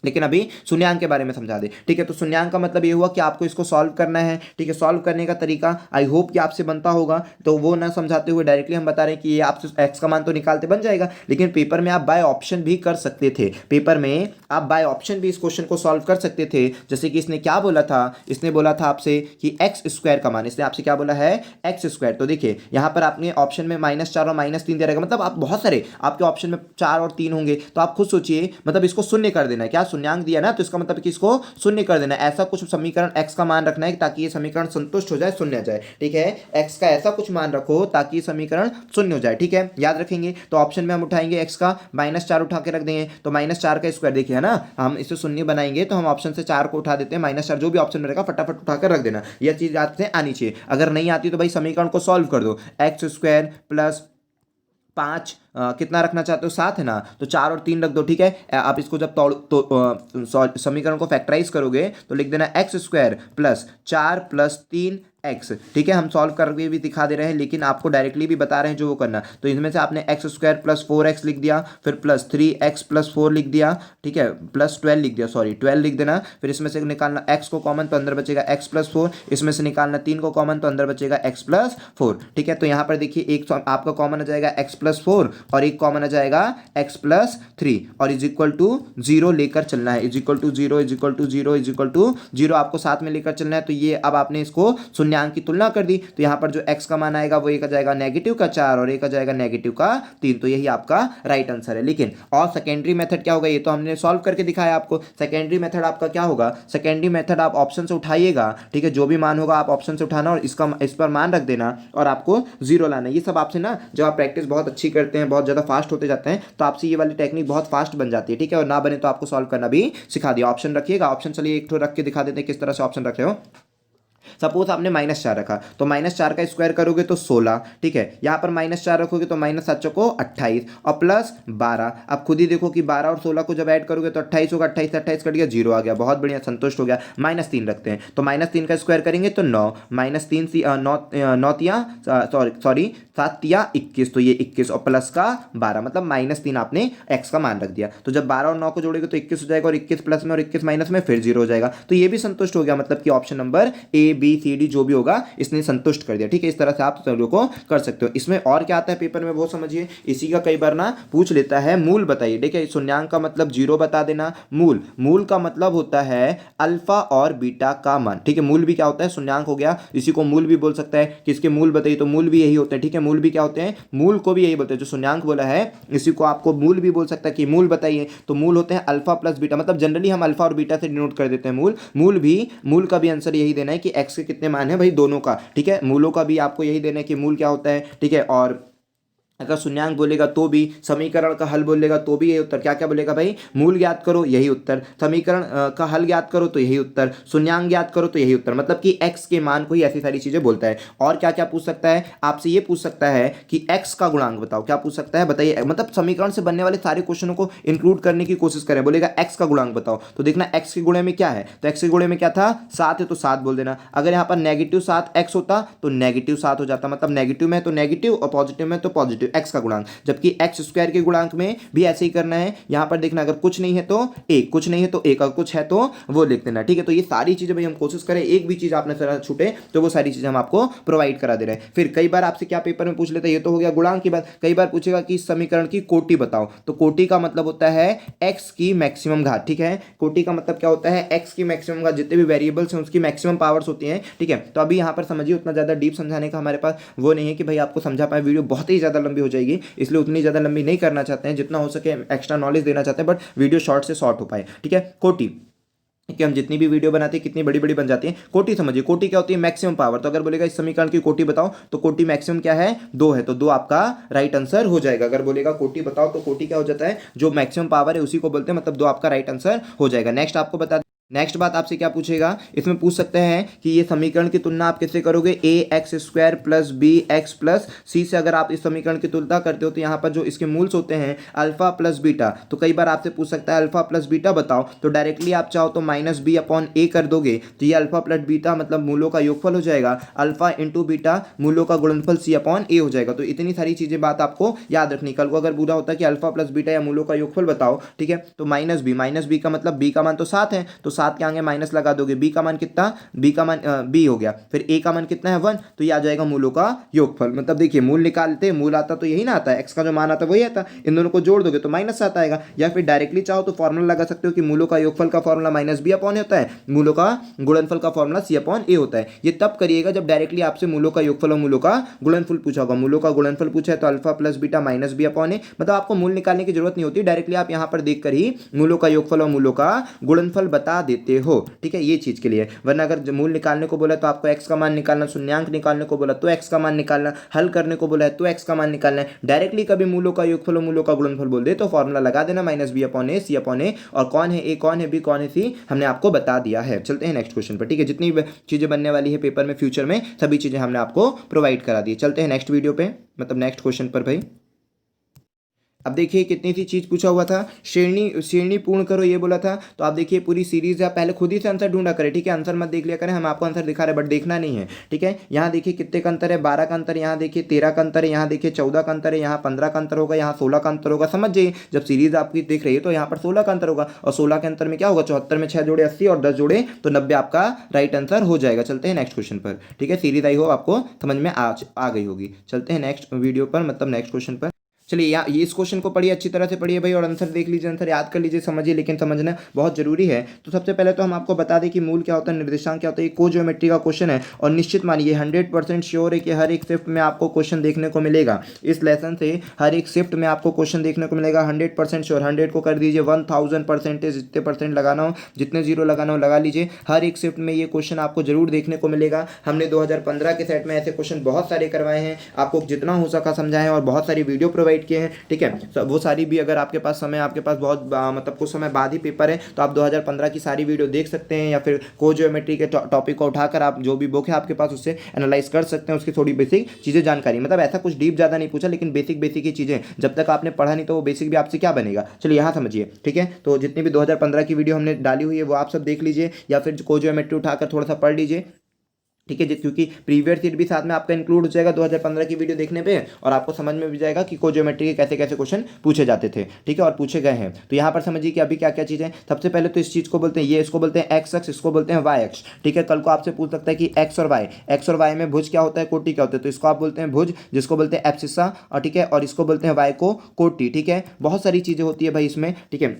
लेकिन अभी शून्यांक के बारे में समझा दे, ठीक है। तो शून्यांक का मतलब ये हुआ कि आपको इसको सॉल्व करना है, ठीक है। सॉल्व करने का तरीका आई होप कि आपसे बनता होगा, तो वो ना समझाते हुए डायरेक्टली हम बता रहे हैं कि ये आपसे x का मान तो निकालते बन जाएगा, लेकिन पेपर में आप बाय ऑप्शन भी कर सकते थे, पेपर में आप बाय ऑप्शन भी इस क्वेश्चन को सॉल्व कर सकते थे। जैसे कि इसने क्या बोला था, इसने बोला था आपसे कि x² का मान, इसने आपसे क्या बोला है x²। तो देखिए यहाँ पर आपने ऑप्शन में -4 और -3 दे रहेगा, मतलब आप बहुत सारे आपके ऑप्शन में 4 और 3 होंगे, तो आप खुद सोचिए, मतलब इसको शून्य कर देना है, क्या शून्यांक दिया ना, तो इसका मतलब कि इसको शून्य कर देना है। ऐसा कुछ समीकरण x का मान रखना है ताकि ये समीकरण संतुष्ट हो जाए, शून्य आ जाए, ठीक है। x का ऐसा कुछ मान रखो ताकि समीकरण शून्य हो जाए, ठीक है, याद रखेंगे। तो ऑप्शन में हम उठाएंगे x का -4 उठा के रख देंगे, तो -4 का स्क्वायर, देखिए है ना, हम इसे शून्य बनाएंगे तो हम ऑप्शन से 4 को उठा देते हैं, -4 जो भी ऑप्शन में रहेगा फटाफट उठाकर रख देना। यह चीज याद से आनी चाहिए। अगर नहीं आती तो भाई समीकरण को सॉल्व कर दो, x² प्लस 5 कितना रखना चाहते हो 7 है ना, तो 4 और 3 रख दो, ठीक है। आप इसको जब समीकरण को फैक्टराइज करोगे तो लिख देना x² प्लस 4 प्लस 3 एक्स, ठीक है। हम सॉल्व करके भी दिखा दे रहे हैं, लेकिन आपको डायरेक्टली भी बता रहे हैं जो वो करना। तो इसमें से आपने एक्स स्क्वायर प्लस 4x लिख दिया, फिर प्लस 3x प्लस 4 लिख दिया, ठीक है, प्लस 12 लिख दिया, सॉरी 12 लिख देना। फिर इसमें से निकालना x को कॉमन, तो अंदर बचेगा x प्लस 4, इसमें से निकालना 3 को कॉमन, तो अंदर बचेगा x प्लस 4, ठीक है। तो यहाँ पर देखिए एक आपका कॉमन आ जाएगा x प्लस 4 और एक कॉमन आ जाएगा x प्लस 3 और इज इक्वल टू 0 लेकर चलना है, is equal to 0 is equal to 0 is equal to 0 आपको साथ में लेकर चलना है। तो ये अब आपने इसको शून्यांक की तुलना कर दी, तो यहाँ पर जो x का मान आएगा वो एक आ जाएगा नेगेटिव का 4 और एक आ जाएगा नेगेटिव का 3, तो यही आपका राइट आंसर है। लेकिन और सेकेंडरी मेथड क्या होगा, ये तो हमने सॉल्व करके दिखाया आपको। सेकेंडरी मेथड आपका क्या होगा, सेकेंडरी मेथड आप ऑप्शन से उठाइएगा, ठीक है, जो भी मान होगा आप ऑप्शन से उठाना और इस पर मान रख देना और आपको 0 लाना। ये सब आपसे ना, जब आप प्रैक्टिस बहुत अच्छी करते हैं, बहुत ज़्यादा फास्ट होते जाते हैं, तो आपसे ये वाली टेक्निक बहुत फास्ट बन जाती है, ठीक है। और ना बने तो आपको सॉल्व करना भी सिखा दिया। ऑप्शन रखिएगा, ऑप्शन चलिए एक तो रख के दिखा देते हैं किस तरह से ऑप्शन रखे हो। सपोज आपने -4 रखा, तो -4 का स्क्वायर करोगे तो 16, ठीक है। यहाँ पर -4 रखोगे तो -7 को 28 और प्लस 12। अब खुद ही देखो कि 12 और 16 को जब ऐड करोगे तो 28 होगा, 28 से 28 कट गया, 0 आ गया, बहुत बढ़िया, संतुष्ट हो गया। -3 रखते हैं, तो -3 का स्क्वायर करेंगे तो 9, -3 9 तिया सॉरी 7 तिया 21, तो ये 21 और प्लस का 12, मतलब -3 आपने x का मान रख दिया। तो जब 12 और 9 को जोड़ेगे तो 21 हो जाएगा और 21 प्लस में और 21 माइनस में फिर 0 हो जाएगा, तो ये भी संतुष्ट हो गया। मतलब कि option number A B C D जो भी होगा इसने संतुष्ट कर दिया, ठीक है। इस तरह से आप सभी को कर सकते हो। इसमें और क्या आता है पेपर में वो समझिए। इसी का कई बार ना पूछ लेता है मूल बताइए, ठीक है। शून्यांक का मतलब 0 बता देना। मूल का मतलब होता है अल्फा और बीटा का मान, ठीक है। मूल भी क्या होता है, शून्यांक हो गया, इसी को मूल भी बोल सकता है। किसके मूल बताइए, तो मूल भी यही होते हैं, ठीक है। मूल भी क्या होते हैं, मूल को भी यही बोलते हैं। जो शून्यांक बोला है इसी को आपको मूल भी बोल सकता है कि मूल बताइए। तो मूल होते हैं अल्फा प्लस बीटा, मतलब जनरली हम अल्फा और बीटा से डिनोट कर देते हैं मूल का भी आंसर यही देना है कि एक्स के कितने मान है भाई, दोनों का, ठीक है। मूलों का भी आपको यही देना है कि मूल क्या होता है, ठीक है। और अगर शून्यांक बोलेगा तो भी, समीकरण का हल बोलेगा तो भी यही उत्तर। क्या क्या बोलेगा भाई, मूल ज्ञात करो यही उत्तर, समीकरण का हल ज्ञात करो तो यही उत्तर, शून्यांक ज्ञात करो तो यही उत्तर, मतलब कि x के मान को ही ऐसी सारी चीजें बोलता है। और क्या क्या पूछ सकता है आपसे, ये पूछ सकता है कि x का गुणांक बताओ। क्या पूछ सकता है बताइए, मतलब समीकरण से बनने वाले सारे क्वेश्चनों को इंक्लूड करने की कोशिश करें। बोलेगा x का गुणांक बताओ, तो देखना x के गुणे में क्या है, तो x के गुणे में क्या था, 7 है तो 7 बोल देना। अगर यहाँ पर -7x होता तो -7 हो जाता, मतलब नेगेटिव में तो नेगेटिव और पॉजिटिव में तो पॉजिटिव, x का गुणांक। जबकि एक्स स्क्वायर के गुणांक में भी ऐसे ही करना है। यहां पर देखना, अगर कुछ नहीं है तो एक, कुछ नहीं है तो एक, अगर कुछ है तो वो लिख देना, ठीक है। तो ये सारी चीजें भाई हम कोशिश करें एक भी चीज आपने तरह छूटे तो वो सारी चीजें हम आपको प्रोवाइड करा दे रहे हैं। फिर कई बार आपसे क्या पेपर में पूछ लेते हैं, ये तो हो गया गुणांक की बात। कई बार पूछेगा कि समीकरण की कोटि बताओ, तो कोटि का मतलब होता है एक्स की मैक्सिमम घात, ठीक है। कोटि का मतलब क्या होता है, एक्स की मैक्सिमम घात, जितने भी वेरिएबल्स हैं उसकी मैक्सिमम पावर्स होती हैं, ठीक है। तो अभी यहाँ पर समझिए, उतना ज्यादा डीप समझाने का हमारे पास वो नहीं है कि भाई आपको समझा पाए, वीडियो बहुत ही ज्यादा लंबी हो जाएगी, इसलिए उतनी ज़्यादा लंबी नहीं करना चाहते हैं, जितना हो सके एक्स्ट्रा नॉलेज देना चाहते हैं, बट वीडियो शॉर्ट से शॉर्ट हो पाए, ठीक है। कोटि कि हम जितनी भी वीडियो बनाते हैं कितनी बड़ी बड़ी बन जाती है। कोटि समझिए, कोटि क्या होती है, मैक्सिमम पावर। तो अगर बोलेगा इस समीकरण की कोटि बताओ, तो कोटि मैक्सिमम क्या है, 2 है, तो 2 आपका राइट आंसर हो जाएगा। अगर बोलेगा कोटि बताओ तो कोटि क्या हो जाता है, जो मैक्सिमम पावर है उसी को बोलते हैं, मतलब 2 आपका राइट आंसर हो जाएगा। नेक्स्ट आपको बता, नेक्स्ट बात आपसे क्या पूछेगा, इसमें पूछ सकते हैं कि ये समीकरण की तुलना आप किससे करोगे, ax² plus bx plus c से। अगर आप इस समीकरण की तुलना करते हो तो यहाँ पर जो इसके मूल्स होते हैं अल्फा प्लस बीटा, तो कई बार आपसे पूछ सकता है अल्फा प्लस बीटा बताओ, तो डायरेक्टली आप चाहो तो -b/a कर दोगे, तो ये अल्फा प्लस बीटा मतलब मूलों का योगफल हो जाएगा, अल्फा इंटू बीटा मूलों का गुणनफल c/a हो जाएगा। तो इतनी सारी चीजें बात आपको याद रखनी। कल को अगर पूरा होता है कि अल्फा प्लस बीटा या मूलों का योगफल बताओ, ठीक है, तो -b का मतलब b का मान तो 7 है, तो 7 के आगे माइनस लगा दोगे, b का मान कितना, b का मान b हो गया, फिर a का मान कितना है 1, तो ये आ जाएगा मूलों का योगफल। मतलब देखिए मूल निकालते, मूल आता तो यही ना आता है, x का जो मान आता वही आता, इन दोनों को जोड़ दोगे तो -7 आएगा। या फिर डायरेक्टली चाहो तो फॉर्मूला लगा सकते हो कि मूलों का योगफल का फॉर्मूला -b/a होता है, मूलों का गुणनफल का फॉर्मूला c/a होता है। ये तब करिएगा जब डायरेक्टली आपसे मूलों का योगफल और मूलों का गुणनफल पूछा होगा। मूलों का गुणनफल पूछा है तो अल्फा प्लस बीटा -b/a, मतलब आपको मूल निकालने की जरूरत नहीं होती, डायरेक्टली आप यहाँ पर देखकर ही मूलों का योगफल और मूलों का गुणनफल बता देते हो, ठीक है। ये चीज के लिए, वरना अगर मूल निकालने को बोला तो आपको x का मान निकालना, शून्यांक निकालने को बोला तो x का मान निकालना, हल करने को बोला है तो x का मान निकालना है। डायरेक्टली कभी मूलों का योगफल और मूलों का गुणनफल बोल दे तो फॉर्मूला लगा देना -b/a c/a, और कौन है a कौन है b कौन है c हमने आपको बता दिया है। चलते हैं नेक्स्ट क्वेश्चन पर, ठीक है। जितनी चीजें बनने वाली है पेपर में फ्यूचर में सभी चीजें हमने आपको प्रोवाइड करा दी। चलते हैं नेक्स्ट वीडियो पे, मतलब नेक्स्ट क्वेश्चन पर भाई। अब देखिए कितनी सी चीज़ पूछा हुआ था, श्रेणी श्रेणी पूर्ण करो ये बोला था। तो आप देखिए पूरी सीरीज आप पहले खुद ही से आंसर ढूंढा करें, ठीक है, आंसर मत देख लिया करें, हम आपको आंसर दिखा रहे हैं बट देखना नहीं है, ठीक है। यहाँ देखिए कितने का अंतर है, 12 का अंतर, यहाँ देखिए 13 का अंतर है, यहाँ देखिए 14 का अंतर है, यहाँ 15 का अंतर होगा, यहाँ 16 का अंतर होगा। समझ जाइए जब सीरीज आपकी देख रही है तो यहाँ पर 16 का अंतर होगा, और 16 के अंतर में क्या होगा, 74 में 6 जोड़े 80 और 10 जोड़े तो 90 आपका राइट आंसर हो जाएगा। चलते हैं नेक्स्ट क्वेश्चन पर, ठीक है। सीरीज आई हो आपको समझ में आ गई होगी। चलते हैं नेक्स्ट वीडियो पर, मतलब नेक्स्ट क्वेश्चन पर। चलिए यहाँ ये इस क्वेश्चन को पढ़िए, अच्छी तरह से पढ़िए भाई, और आंसर देख लीजिए, आंसर याद कर लीजिए, समझिए, लेकिन समझना बहुत जरूरी है। तो सबसे पहले तो हम आपको बता दें कि मूल क्या होता है, निर्देशांक क्या होता है। ये कोजियोमेट्री का क्वेश्चन है, और निश्चित मानिए 100% श्योर है कि हर एक शिफ्ट में आपको क्वेश्चन देखने को मिलेगा। इस लेसन से हर एक शिफ्ट में आपको क्वेश्चन देखने को मिलेगा, 100% श्योर। 100 को कर दीजिए 1000%, जितने परसेंट लगाना हो, जितने जीरो लगाना हो लगा लीजिए। हर एक शिफ्ट में ये क्वेश्चन आपको जरूर देखने को मिलेगा। हमने 2015 के सेट में ऐसे क्वेश्चन बहुत सारे करवाए हैं, आपको जितना हो सका समझाएं, और बहुत सारी वीडियो प्रोवाइड किए हैं, ठीक है। वो सारी भी, अगर आपके पास समय, आपके पास बहुत मतलब कुछ समय बाद ही पेपर है, तो आप 2015 की सारी वीडियो देख सकते हैं, या फिर कोजियोमेट्री के टॉपिक को उठाकर आप जो भी बुक है आपके पास उससे एनालाइज कर सकते हैं, उसकी थोड़ी बेसिक चीज़ें जानकारी, मतलब ऐसा कुछ डीप ज़्यादा नहीं पूछा, लेकिन बेसिक बेसिक ही चीज़ें, जब तक आपने पढ़ा नहीं तो वो बेसिक भी आपसे क्या बनेगा। चलिए यहाँ समझिए, ठीक है। तो जितनी भी 2015 की वीडियो हमने डाली हुई है वो आप सब देख लीजिए, या फिर कोजियोमेट्री उठाकर थोड़ा सा पढ़ लीजिए, ठीक है, क्योंकि प्रीवियस ईयर भी साथ में आपका इंक्लूड हो जाएगा 2015 की वीडियो देखने पे, और आपको समझ में भी जाएगा कि कोजियोमेट्री के कैसे कैसे क्वेश्चन पूछे जाते थे, ठीक है, और पूछे गए हैं। तो यहाँ पर समझिए कि अभी क्या क्या चीज़ें। सबसे पहले तो इस चीज़ को बोलते हैं, ये इसको बोलते हैं एक्स अक्ष, इसको बोलते हैं वाई अक्ष, ठीक है। कल को आपसे पूछ सकता है कि एक्स और वाई में भुज क्या होता है, कोटि क्या होता है, तो इसको आप बोलते हैं भुज, जिसको बोलते हैं एब्सिसा, और ठीक है, और इसको बोलते हैं वाई को कोटि, ठीक है। बहुत सारी चीज़ें होती है भाई इसमें, ठीक है।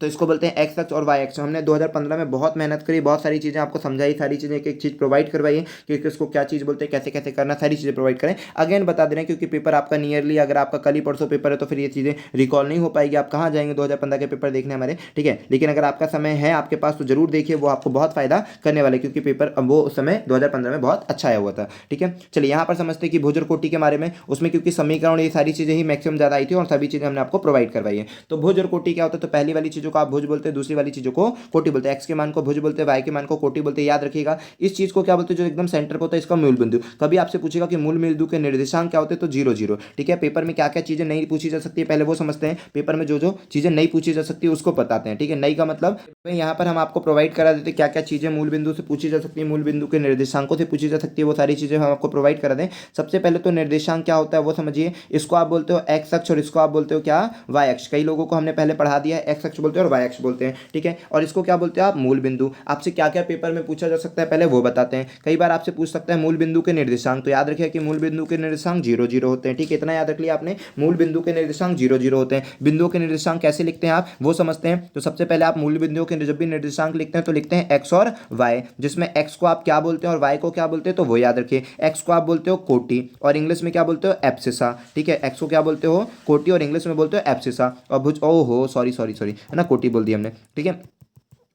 तो इसको बोलते हैं एक्स अक्ष और वाई अक्ष। हमने 2015 में बहुत मेहनत करी, बहुत सारी चीज़ें आपको समझाई, सारी चीज़ें एक एक चीज़ प्रोवाइड करवाई है कि किसको क्या चीज़ बोलते हैं, कैसे कैसे करना, सारी चीज़ें प्रोवाइड करें। अगेन बता दे रहे हैं क्योंकि पेपर आपका नियरली, अगर आपका कल ही परसों पेपर है तो फिर ये चीज़ें रिकॉल नहीं हो पाएगी, आप कहाँ जाएंगे 2015 के पेपर देखने हमारे, ठीक है। लेकिन अगर आपका समय है आपके पास तो जरूर देखिए, वो आपको बहुत फायदा करने वाले, क्योंकि पेपर वो उस समय 2015 में बहुत अच्छा आया हुआ था, ठीक है। चलिए यहाँ पर समझते हैं कि भुज और कोटि के बारे में, उसमें क्योंकि समीकरण ये सारी चीज़ें ही मैक्सिमम ज़्यादा आई थी, और सभी चीज़ें हमने आपको प्रोवाइड करवाई है। तो भुज और कोटि क्या होता है, तो पहली वाली चीज़ों को आप भुज बोलते हैं, दूसरी वाली चीज़ों को कोटि बोलते हैं। एक्स के मान को भुज बोलते हैं, वाई के मान को कोटि बोलते हैं, याद रखिएगा। इस चीज़ को क्या बोलते हैं, जो एकदम सेंटर पर होता है, इसका मूल बिंदु। कभी आपसे पूछेगा कि मूल बिंदु के निर्देशांक क्या होते हैं, तो 0 0, ठीक है। पेपर में क्या क्या चीज़ें नहीं पूछी जा सकती है पहले वो समझते हैं, पेपर में जो जो चीज़ें नहीं पूछी जा सकती है उसको बताते हैं, ठीक है। नई का मतलब यहाँ पर हम आपको प्रोवाइड करा देते हैं क्या क्या चीज़ें मूल बिंदु से पूछी जा सकती है, मूल बिंदु के निर्देशांकों से पूछी जा सकती है, वो सारी चीज़ें हम आपको प्रोवाइड करा दें। सबसे पहले तो निर्देशांक क्या होता है वो समझिए, इसको आप बोलते हो एक्स अक्ष, और इसको आप बोलते हो क्या, वाई अक्ष। कई लोगों को हमने पहले पढ़ा दिया है, एक्स अक्ष बोलते हैं और वाई अक्ष बोलते हैं, ठीक है। और इसको क्या बोलते हैं आप, मूल बिंदु। आपसे क्या क्या पेपर में पूछा जा सकता है पहले वो बताते हैं। कई बार आपसे पूछ सकता है मूल बिंदु के निर्देशांक, तो याद रखिए कि मूल बिंदु के निर्देशांक 0 0 होते हैं, ठीक है। इतना याद रख लिया आपने, मूल बिंदु के निर्देशांक 0 0 होते हैं। बिंदुओं के निर्देशांक कैसे लिखते हैं आप वो समझते हैं। तो सबसे पहले आप मूल बिंदुओं के जब भी निर्देशांक लिखते हैं तो लिखते हैं एक्स और वाई, जिसमें एक्स को आप क्या बोलते हैं और वाई को क्या बोलते हैं, तो वो याद रखिए। एक्स को आप बोलते हो कोटि, और इंग्लिश में क्या बोलते हो, एब्सिसा, ठीक है। एक्स को क्या बोलते हो, कोटि, और इंग्लिश में बोलते हो एब्सिसा। और भुज, ओहो सॉरी सॉरी सॉरी, है ना, कोटि बोल दिया हमने, ठीक है।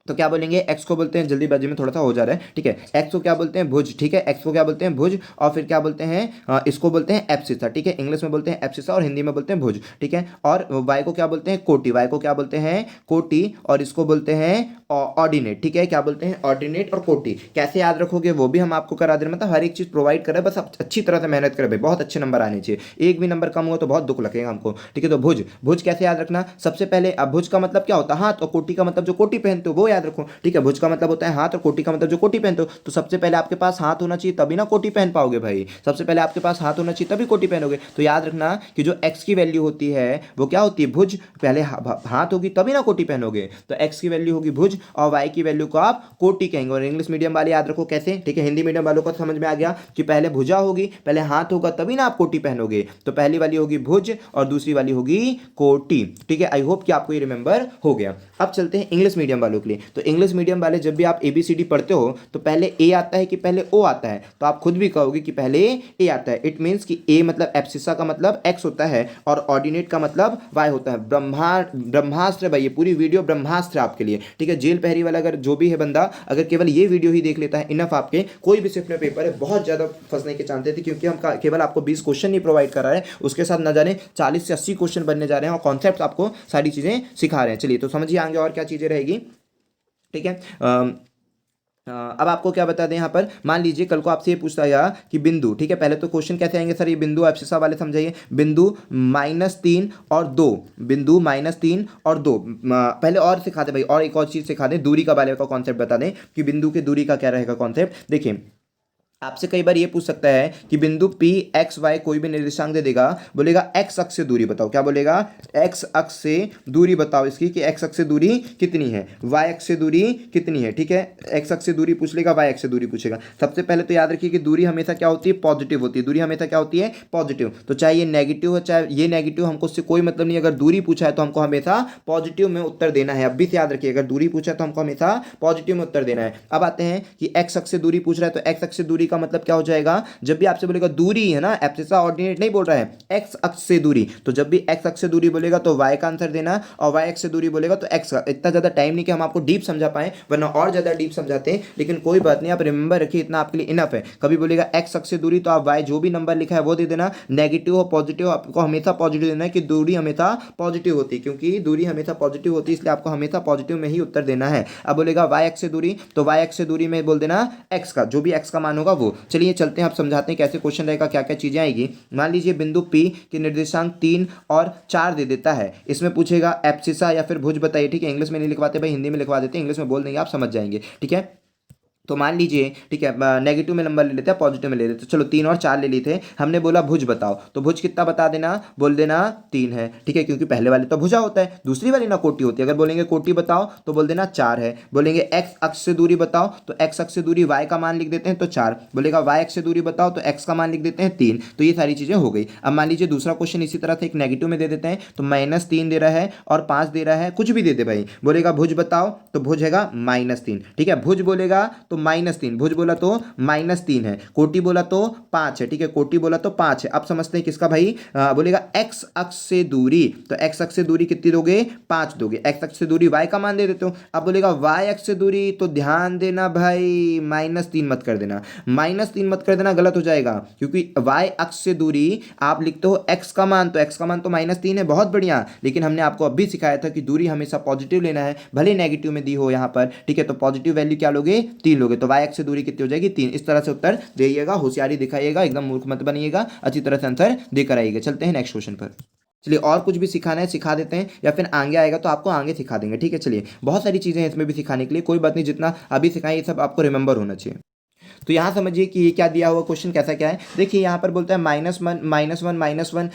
तो क्या बोलेंगे, एक्स को बोलते हैं, जल्दीबाजी में थोड़ा सा हो जा रहा है, ठीक है। एक्स को क्या बोलते हैं, भुज, ठीक है। एक्स को क्या बोलते हैं, भुज, और फिर क्या बोलते हैं, इसको बोलते हैं एब्सिसा, ठीक है। इंग्लिश में बोलते हैं एब्सिसा और हिंदी में बोलते हैं भुज, ठीक है। और वाई को क्या बोलते हैं, कोटि, वाई को क्या बोलते हैं, कोटि, और इसको बोलते हैं ऑर्डिनेट, ठीक है। क्या बोलते हैं, ऑर्डिनेट और कोटि। कैसे याद रखोगे वो भी हम आपको करा दे रहे हैं, मतलब हर एक चीज़ प्रोवाइड करें, बस आप अच्छी तरह से मेहनत करें भाई, बहुत अच्छे नंबर आने चाहिए। एक भी नंबर कम हुआ तो बहुत दुख लगेगा हमको, ठीक है। तो भुज, भुज कैसे याद रखना, सबसे पहले अब भुज का मतलब क्या होता है, हाथ, और कोटि का मतलब जो कोटि पहनते हो वो याद रखो, ठीक है। भुज का मतलब होता है हाथ, और कोटि का मतलब जो कोटि पहनते हो। तो सबसे पहले आपके पास हाथ होना चाहिए तभी ना कोटि पहन पाओगे भाई, सबसे पहले आपके पास हाथ होना चाहिए तभी कोटि पहनोगे। तो याद रखना कि जो एक्स की वैल्यू होती है वो क्या होती है, भुज, पहले हाथ होगी तभी ना कोटि पहनोगे। तो एक्स की वैल्यू होगी भुज, और वाई की वैल्यू को आप कोटि कहेंगे। और इंग्लिश मीडियम वाले याद रखो कैसे, ठीक है। हिंदी मीडियम वालों को समझ में आ गया कि पहले भुजा होगी, पहले हाथ होगा तभी ना आप कोटि पहनोगे। तो पहली वाली होगी भुज और दूसरी वाली होगी कोटि, ठीक है। आई होप कि आपको ये रिमेंबर हो गया। अब चलते हैं इंग्लिश मीडियम वालों के लिए। तो इंग्लिश मीडियम वाले जब भी आप ABCD पढ़ते हो तो पहले ए आता है कि पहले ओ आता है, तो आप खुद भी कहोगे कि पहले ए आता है। इट मीन्स कि ए मतलब एब्सिसा का मतलब एक्स होता है, और ऑर्डिनेट का मतलब वाई होता है। ब्रह्मास्त्र भाई, ये पूरी वीडियो ब्रह्मास्त्र आपके लिए, ठीक है। जेल पहरी वाला अगर जो भी है बंदा, अगर केवल ये वीडियो ही देख लेता है, इनफ आपके कोई भी शिफ्ट में पेपर है बहुत ज़्यादा फंसने के चांसेस थे, क्योंकि हम केवल आपको 20 क्वेश्चन नहीं प्रोवाइड कर रहे हैं, उसके साथ न जाने 40 से 80 क्वेश्चन बनने जा रहे हैं, और कॉन्सेप्ट आपको सारी चीज़ें सिखा रहे हैं। चलिए तो समझिए आगे और क्या चीज़ें रहेगी, ठीक है। अब आपको क्या बता दें यहाँ पर, मान लीजिए कल को आपसे ये पूछता है कि बिंदु, ठीक है, पहले तो क्वेश्चन कैसे आएंगे सर, ये बिंदु एब्सिसा वाले समझाइए, बिंदु -3 और 2, बिंदु -3 और 2, पहले और सिखा दे भाई, और एक और चीज़ सिखा दें, दूरी का वाले का कॉन्सेप्ट बता दें कि बिंदु के दूरी का क्या रहेगा कॉन्सेप्ट। देखिए आपसे कई बार ये पूछ सकता है कि बिंदु P x y कोई भी निर्देशांक दे देगा, बोलेगा x अक्ष से दूरी बताओ, क्या बोलेगा, x अक्ष से दूरी बताओ इसकी, कि x अक्ष से दूरी कितनी है, y अक्ष से दूरी कितनी है, ठीक है, x अक्ष से दूरी पूछ लेगा, y अक्ष से दूरी पूछेगा। सबसे पहले तो याद रखिए कि दूरी हमेशा क्या होती है, पॉजिटिव होती है, दूरी हमेशा क्या होती है, पॉजिटिव। तो चाहे ये नेगेटिव हो चाहे ये नेगेटिव, हमको उससे कोई मतलब नहीं, अगर दूरी पूछा है तो हमको हमेशा पॉजिटिव में उत्तर देना है। अब भी से याद रखिए, अगर दूरी पूछा है तो हमको हमेशा पॉजिटिव में उत्तर देना है। अब आते हैं कि x अक्ष से दूरी पूछ रहा है, तो x अक्ष से दूरी का मतलब क्या हो जाएगा, जब भी आपसे बोलेगा दूरी है ना, एब्सिसा ऑर्डिनेट नहीं बोल रहा है, x अक्ष से दूरी, तो जब भी x अक्ष से दूरी बोलेगा तो y का आंसर देना, और y अक्ष से दूरी बोलेगा तो x का। इतना ज्यादा टाइम नहीं कि हम आपको डीप समझा पाए, वरना और ज्यादा डीप समझाते हैं, लेकिन कोई बात नहीं, आप रिमेंबर रखिए, इतना आपके लिए इनफ है। कभी बोलेगा x अक्ष से दूरी तो आप y जो भी नंबर लिखा है वो दे देना, नेगेटिव हो पॉजिटिव आपको हमेशा पॉजिटिव देना है, कि दूरी हमेशा पॉजिटिव होती है, क्योंकि दूरी हमेशा पॉजिटिव होती है, इसलिए आपको हमेशा पॉजिटिव में ही उत्तर देना है। अब बोलेगा y अक्ष से दूरी, तो y अक्ष से दूरी में बोल देना x का, जो भी x का मान होगा वो। चलिए चलते हैं, आप समझाते हैं कैसे क्वेश्चन रहेगा, क्या क्या चीजें आएगी। मान लीजिए बिंदु P के निर्देशांक 3 और 4 दे देता है, इसमें पूछेगा एब्सिसा या फिर भुज बताइए, ठीक है, इंग्लिश में नहीं लिखवाते भाई, हिंदी में लिखवा देते हैं, इंग्लिश में बोल देंगे आप समझ जाएंगे, ठीक है। तो मान लीजिए, ठीक है, नेगेटिव में नंबर ले लेते हैं, पॉजिटिव में ले लेते हैं, चलो 3 और 4 ले लिए थे, हमने बोला भुज बताओ, तो भुज कितना बता देना, बोल देना 3 है, ठीक है, क्योंकि पहले वाले तो भुजा होता है, दूसरी वाली ना कोटि होती है। अगर बोलेंगे कोटि बताओ तो बोल देना 4 है। बोलेंगे x अक्ष से दूरी बताओ, तो x अक्ष से दूरी y का मान लिख देते हैं तो 4, बोलेगा y अक्ष से दूरी बताओ तो x का मान लिख देते हैं 3। तो ये सारी चीजें हो गई। अब मान लीजिए दूसरा क्वेश्चन इसी तरह से एक नेगेटिव में दे देते हैं, तो -3 दे रहा है और 5 दे रहा है, कुछ भी दे दे भाई, बोलेगा भुज बताओ तो भुज हैगा -3, ठीक है, भुज बोलेगा तो -3, भुज बोला तो -3 है, कोटि बोला तो 5 है, ठीक है, कोटि बोला तो 5 है। अब समझते हैं किसका भाई, बोलेगा x अक्ष से दूरी, तो x अक्ष से दूरी कितनी दोगे, 5 दोगे, x अक्ष से दूरी y का मान दे देते हो। अब बोलेगा y अक्ष से दूरी, तो ध्यान देना भाई, -3 मत कर देना, -3 मत कर देना, गलत हो जाएगा, क्योंकि y अक्ष से दूरी आप लिखते हो x का मान, तो x का मान तो -3 है, बहुत बढ़िया, लेकिन हमने आपको अब भी सिखाया था कि दूरी हमेशा पॉजिटिव लेना है, भले नेगेटिव में दी हो यहाँ पर, ठीक है, तो पॉजिटिव वैल्यू क्या लोगे, 3 लोगे, तो y अक्ष से दूरी कितनी हो जाएगी, 3। इस तरह से उत्तर देइएगा, होशियारी दिखाइएगा, एकदम मूर्ख मत बनिएगा, अच्छी तरह से आंसर देकर आइएगा। चलते हैं नेक्स्ट क्वेश्चन पर। चलिए और कुछ भी सिखाना है सिखा देते हैं, या फिर आगे आएगा तो आपको आगे सिखा देंगे, ठीक है। चलिए बहुत सारी चीज़ें हैं इसमें भी सिखाने के लिए, कोई बात नहीं, जितना अभी सिखाएं ये सब आपको रिमेंबर होना चाहिए। तो यहाँ समझिए कि ये क्या दिया हुआ क्वेश्चन कैसा क्या है। देखिए यहाँ पर बोलता है -1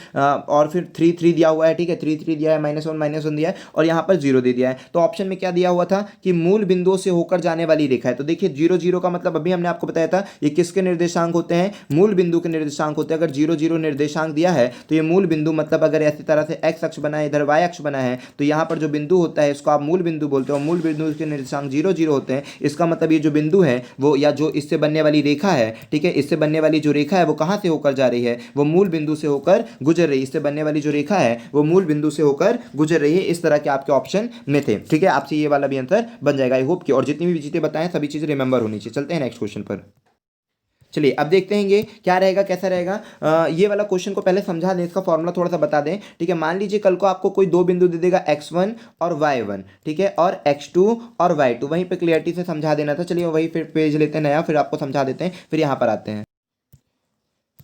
और फिर 3 दिया हुआ है, ठीक है, 3 दिया है, -1 दिया है, और यहाँ पर 0 दे दिया है। तो ऑप्शन में क्या दिया हुआ था कि मूल बिंदुओं से होकर जाने वाली रेखा है। तो देखिए 0 का मतलब अभी हमने आपको बताया था ये किसके निर्देशांक होते हैं, मूल बिंदु के निर्देशांक होते हैं। अगर 0 निर्देशांक दिया है तो ये मूल बिंदु, मतलब अगर ऐसी तरह से x अक्ष बना है, इधर y अक्ष बना है, तो यहाँ पर जो बिंदु होता है इसको आप मूल बिंदु बोलते हो। मूल बिंदु के निर्देशांक 0 होते हैं, इसका मतलब ये जो बिंदु है वो, या जो इससे बनने वाली रेखा है, ठीक है, इससे बनने वाली जो रेखा है वो कहां से होकर जा रही है, वो मूल बिंदु से होकर गुजर रही है। इससे बनने वाली जो रेखा है वो मूल बिंदु से होकर गुजर रही है। इस तरह के आपके ऑप्शन में थे, ठीक है, आपसे ये वाला भी आंसर बन जाएगा आई होप कि, और जितनी भी चीजें बताएं सभी चीजें रिमेंबर होनी चाहिए। चलते हैं नेक्स्ट क्वेश्चन पर। चलिए अब देखते हैं ये क्या रहेगा कैसा रहेगा। ये वाला क्वेश्चन को पहले समझा दें, इसका फॉर्मूला थोड़ा सा बता दें, ठीक है। मान लीजिए कल को आपको कोई दो बिंदु दे देगा x1 और y1, ठीक है, और x2 और y2, वहीं पे क्लियरिटी से समझा देना था। चलिए वही फिर पेज लेते हैं नया, फिर आपको समझा देते हैं, फिर यहाँ पर आते हैं।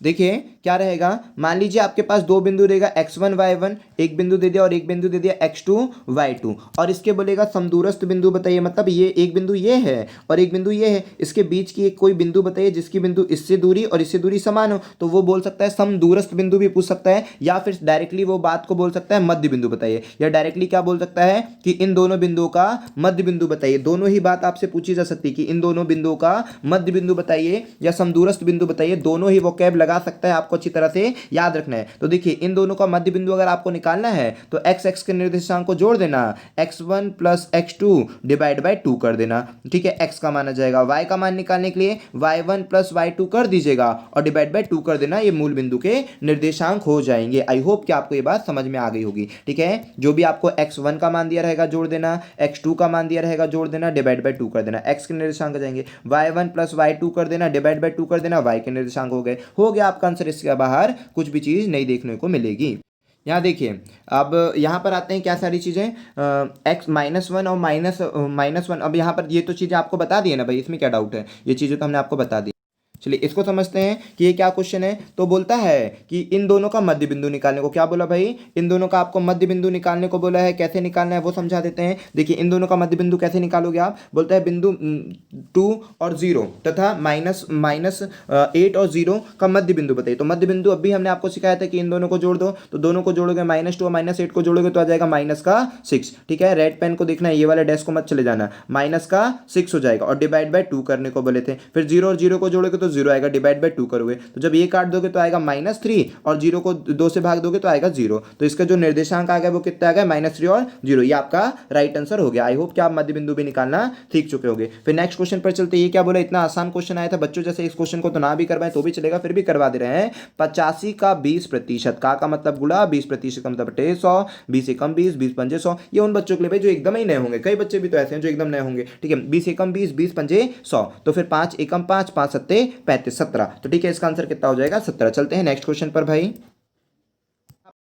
देखिए क्या रहेगा, मान लीजिए आपके पास दो बिंदु देगा x1 y1, एक बिंदु दे दिया और एक बिंदु दे दिया x2 y2, और इसके बोलेगा समदूरस्थ बिंदु बताइए, मतलब ये एक बिंदु ये है और एक बिंदु ये है, इसके बीच की एक कोई बिंदु बताइए जिसकी बिंदु इससे दूरी और इससे दूरी समान हो। तो वो बोल सकता है समदूरस्थ बिंदु भी पूछ सकता है, या फिर डायरेक्टली वो बात को बोल सकता है मध्य बिंदु बताइए, या डायरेक्टली क्या बोल सकता है कि इन दोनों बिंदुओं का मध्य बिंदु बताइए। दोनों ही बात आपसे पूछी जा सकती है कि इन दोनों बिंदुओं का मध्य बिंदु बताइए या समदूरस्थ बिंदु बताइए, दोनों ही वोकैब लगा सकता है, आपको अच्छी तरह से याद रखना है। तो देखिए इन दोनों का मध्य बिंदु अगर आपको निकालना है तो x के निर्देशांक को जोड़ देना, x1 + x2 डिवाइड बाय 2 कर देना, ठीक है, x का मान आ जाएगा। y का मान निकालने के लिए y1 + y2 कर दीजिएगा और डिवाइड बाय 2 कर देना, ये मूल बिंदु के निर्देशांक हो जाएंगे। आई होप कि आपको ये बात समझ में आ गई होगी, ठीक है। जो भी आपको x1 का मान दिया रहेगा जोड़ देना, x2 का मान दिया रहेगा जोड़ देना, डिवाइड बाय 2 कर देना, x के निर्देशांक आ जाएंगे, y1 + y2 कर देना, डिवाइड बाय 2 कर देना, y के निर्देशांक हो गए। हो गया आपका आंसर, इसके बाहर कुछ भी चीज नहीं देखने को मिलेगी। यहाँ देखिए, अब यहाँ पर आते हैं क्या सारी चीज़ें, एक्स -1 और -1। अब यहाँ पर ये तो चीज़ें आपको बता दी है ना भाई, इसमें क्या डाउट है, ये चीज़ें तो हमने आपको बता दी। चलिए इसको समझते हैं कि ये क्या क्वेश्चन है। तो बोलता है कि इन दोनों का मध्य बिंदु निकालने को, क्या बोला भाई, इन दोनों का आपको मध्य बिंदु निकालने को बोला है। कैसे निकालना है वो समझा देते हैं। देखिए इन दोनों का मध्य बिंदु कैसे निकालोगे आप, बोलता है बिंदु 2 और 0 तथा माइनस माइनस 8 और 0 का मध्य बिंदु बताइए। तो मध्य बिंदु अभी हमने आपको सिखाया था कि इन दोनों को जोड़ दो, तो दोनों को जोड़ोगे -2 और -8 को जोड़ोगे तो आ जाएगा -6। ठीक है, रेड पेन को देखना है, ये वाला डैश को मत चले जाना, -6 हो जाएगा। और डिवाइड बाय 2 करने को बोले थे, फिर 0 और 0 को जोड़ोगे तो 0 आएगा, डिवाइड बाय 2 करोगे तो जब ये काट दोगे तो आएगा -3 और 0 को 2 से भाग दोगे तो आएगा 0। तो इसका जो निर्देशांक आ गया वो कितना आ गया, -3 और 0। ये आपका राइट आंसर हो गया। आई होप कि आप मध्य बिंदु भी निकालना सीख चुके होंगे। फिर नेक्स्ट क्वेश्चन पर चलते, ये क्या बोला, इतना आसान क्वेश्चन आया था बच्चों, जैसे इस क्वेश्चन को तो ना भी करवाएं तो भी चलेगा, फिर भी करवा दे रहे हैं। 85 का 20% का मतलब गुणा 20% का मतलब 100, 20 एकम 20, 20 पंजे 100। ये उन बच्चों के लिए भाई जो एकदम ही नए होंगे, कई बच्चे भी तो ऐसे हैं जो एकदम नए होंगे। ठीक है, 20 एकम 20, 20 पंजे 100, तो फिर 5 एकम 5, 5 सत्ते 35, 17। तो ठीक है, इसका आंसर कितना हो जाएगा, 17। चलते हैं नेक्स्ट क्वेश्चन पर भाई।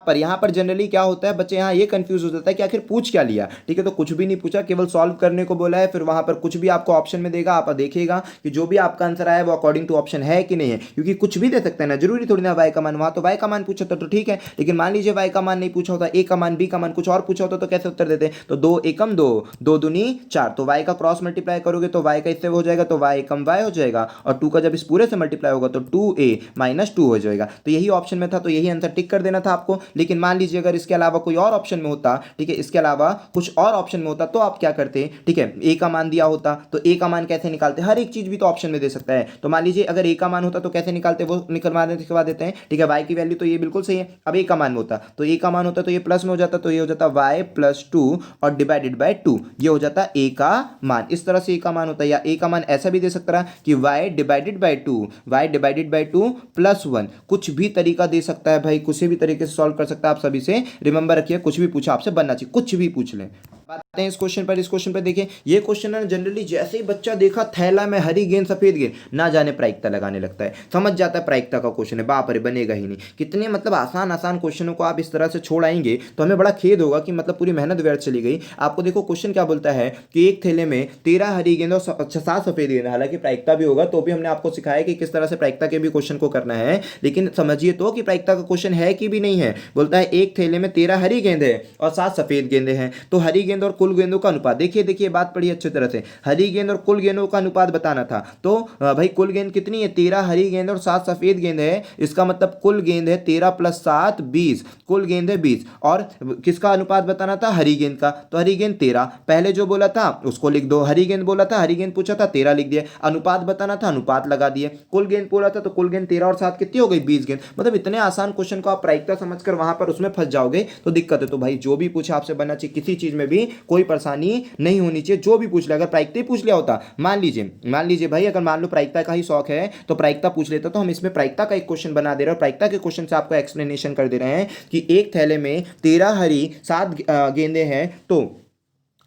पर यहाँ पर जनरली क्या होता है, बच्चे यहाँ ये कंफ्यूज हो जाता है कि आखिर पूछ क्या लिया। ठीक है, तो कुछ भी नहीं पूछा, केवल सॉल्व करने को बोला है। फिर वहां पर कुछ भी आपको ऑप्शन में देगा, आप देखिएगा कि जो भी आपका आंसर आया वो अकॉर्डिंग टू ऑप्शन है कि नहीं है, क्योंकि कुछ भी दे सकते हैं ना, जरूरी थोड़ी ना वाई का मान। वहां तो वाई का मान पूछा था तो ठीक है, लेकिन मान लीजिए वाई का मान नहीं पूछा होता, ए का मान, बी का मान, कुछ और पूछा होता तो कैसे उत्तर देते। तो 2 एकम 2, 2 दूनी 4, तो वाई का क्रॉस मल्टीप्लाई करोगे तो वाई का इससे हो जाएगा, तो वाई एकम वाई हो जाएगा, और 2 का जब इस पूरे से मल्टीप्लाई होगा तो 2a - 2 हो जाएगा। तो यही ऑप्शन में था, तो यही आंसर टिक कर देना था आपको। लेकिन मान लीजिए अगर इसके अलावा कोई और ऑप्शन में होता, ठीक है, इसके अलावा कुछ और ऑप्शन में होता तो आप क्या करते। ठीक है, ए का मान दिया होता तो ए का मान कैसे निकालते, हर एक चीज भी तो ऑप्शन में दे सकता है। तो मान लीजिए अगर ए का मान होता तो कैसे निकालते, वो निकलवा देते हैं। ठीक है, वाई की वैल्यू तो ये बिल्कुल सही है। अब ए का मान होता तो ए का मान होता तो ये प्लस में हो जाता, तो ये हो जाता वाई +2 और डिवाइडेड बाय 2, ये हो जाता ए का मान। इस तरह से ए का मान होता है, या ए का मान ऐसा भी दे सकता रहा कि Y divided by 2, Y divided by 2 +1, कुछ भी तरीका दे सकता है भाई, किसी भी तरीके से सॉल्व कर सकता है। आप सभी से रिमेंबर रखिए, कुछ भी पूछा आपसे बनना चाहिए, कुछ भी पूछ लें। बात हैं इस क्वेश्चन पर। इस क्वेश्चन पर देखिए, ये क्वेश्चन है जनरली जैसे ही बच्चा देखा थैला में हरी गेंद सफेद गेंद, ना जाने प्रायिकता लगाने लगता है, समझ जाता है प्रायिकता का क्वेश्चन है, बाप रे बनेगा ही नहीं। कितने मतलब आसान आसान क्वेश्चनों को आप इस तरह से छोड़ आएंगे तो हमें बड़ा खेद होगा कि मतलब पूरी मेहनत व्यर्थ चली गई। आपको देखो क्वेश्चन क्या बोलता है कि एक थैले में 13 हरी गेंद और 7 सफेद गेंद, हालांकि प्रायिकता भी होगा तो भी हमने आपको सिखाया कि किस तरह से प्रायिकता के भी क्वेश्चन को करना है। लेकिन समझिए तो कि प्रायिकता का क्वेश्चन है कि भी नहीं है। बोलता है एक थैले में 13 हरी गेंद है और 7 सफेद गेंदे हैं, तो हरी गेंद और कुल गेंदों का अनुपात, देखिए बात पढ़िए अच्छी तरह से, हरी गेंद और कुल गेंदों का अनुपात बताना था। तो भाई कुल गेंद कितनी है, 13 हरी गेंद और 7 सफेद गेंद है, इसका मतलब कुल गेंद है 13 + 7 20, कुल गेंद है 20, और किसका अनुपात बताना था, हरी गेंद का। तो हरी गेंद 13 पहले जो बोला था उसको लिख दो, हरी गेंद बोला था, हरी गेंद पूछा था 13 लिख दिया, अनुपात बताना था अनुपात लगा दिए, कुल गेंद बोला था तो कुल गेंद 13 और 7 कितनी हो गई, 20 गेंद। मतलब इतने आसान क्वेश्चन को आप प्रायिकता समझकर वहां पर उसमें फंस जाओगे तो दिक्कत है। तो भाई जो भी पूछा आपसे बनना चाहिए, किसी चीज में भी कोई परेशानी नहीं होनी चाहिए। जो भी पूछ ले, अगर प्रायिकता ही पूछ लिया होता, मान लीजिए भाई अगर मान लो प्रायिकता का ही शौक है तो प्रायिकता पूछ लेता, तो हम इसमें प्रायिकता का एक क्वेश्चन बना दे रहे हैं और प्रायिकता के क्वेश्चन से आपको एक्सप्लेनेशन कर दे रहे हैं कि एक थैले में 13 हरी 7 गेंदें हैं, तो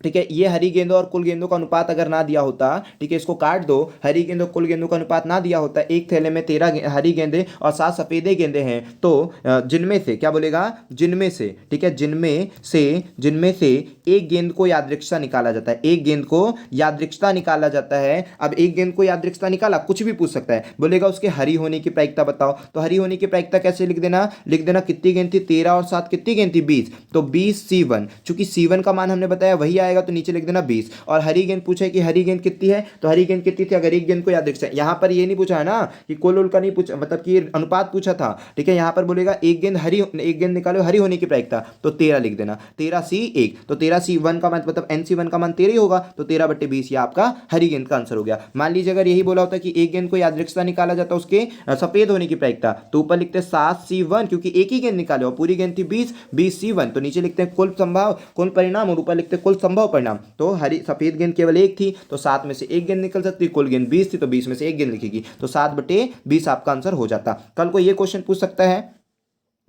ठीक है, ये हरी गेंदों और कुल गेंदों का अनुपात अगर ना दिया होता, ठीक है, इसको काट दो, हरी गेंदों कुल गेंदों का अनुपात ना दिया होता, एक थैले में 13 हरी गेंदे और 7 सफेदे गेंदे हैं, तो जिनमें से क्या बोलेगा, जिनमें से, ठीक है, जिनमें से एक गेंद को यादृच्छिकता निकाला जाता है, एक गेंद को यादृच्छिकता निकाला जाता है। अब एक गेंद को यादृच्छिकता निकाला, कुछ भी पूछ सकता है, बोलेगा उसके हरी होने की प्रायिकता बताओ। तो हरी होने की प्रायिकता कैसे लिख देना, कितनी गेंद थी, 13 और 7 कितनी गेंद थी, 20, तो 20 C1, चूंकि C1 का मान हमने बताया वही आएगा तो नीचे लिख देना 20। और हरी गेंद पूछा है कि हरी गेंद कितनी है, तो हरी गेंद कितनी थी, अगर एक गेंद को याद रखते हैं, यहां पर ये नहीं पूछा है ना कि कुल उल का नहीं पूछा, मतलब कि अनुपात पूछा था। ठीक है, यहां पर बोलेगा एक गेंद निकालो हरी होने की प्रायिकता, तो 13 लिख देना, 13C1, तो 13C1 का मतलब NC1 का मान 13 ही होगा, तो 13/20 ये आपका हरी गेंद का आंसर हो गया। मान लीजिए अगर यही बोला होता कि एक गेंद को यादृच्छिकता निकाला जाता उसके सफेद होने की प्रायिकता, तो ऊपर लिखते 7C1, क्योंकि एक ही गेंद निकाले और पूरी गेंद थी 20C1, तो नीचे लिखते हैं कुल परिणाम और ऊपर लिखते हैं कुल संभव परिणाम। तो हरी सफेद गेंद केवल एक थी, तो 7 में से एक गेंद निकल सकती, कुल गेंद 20 थी तो 20 में से एक गेंद लिखेगी, तो 7/20 आपका आंसर हो जाता। कल को ये क्वेश्चन पूछ सकता है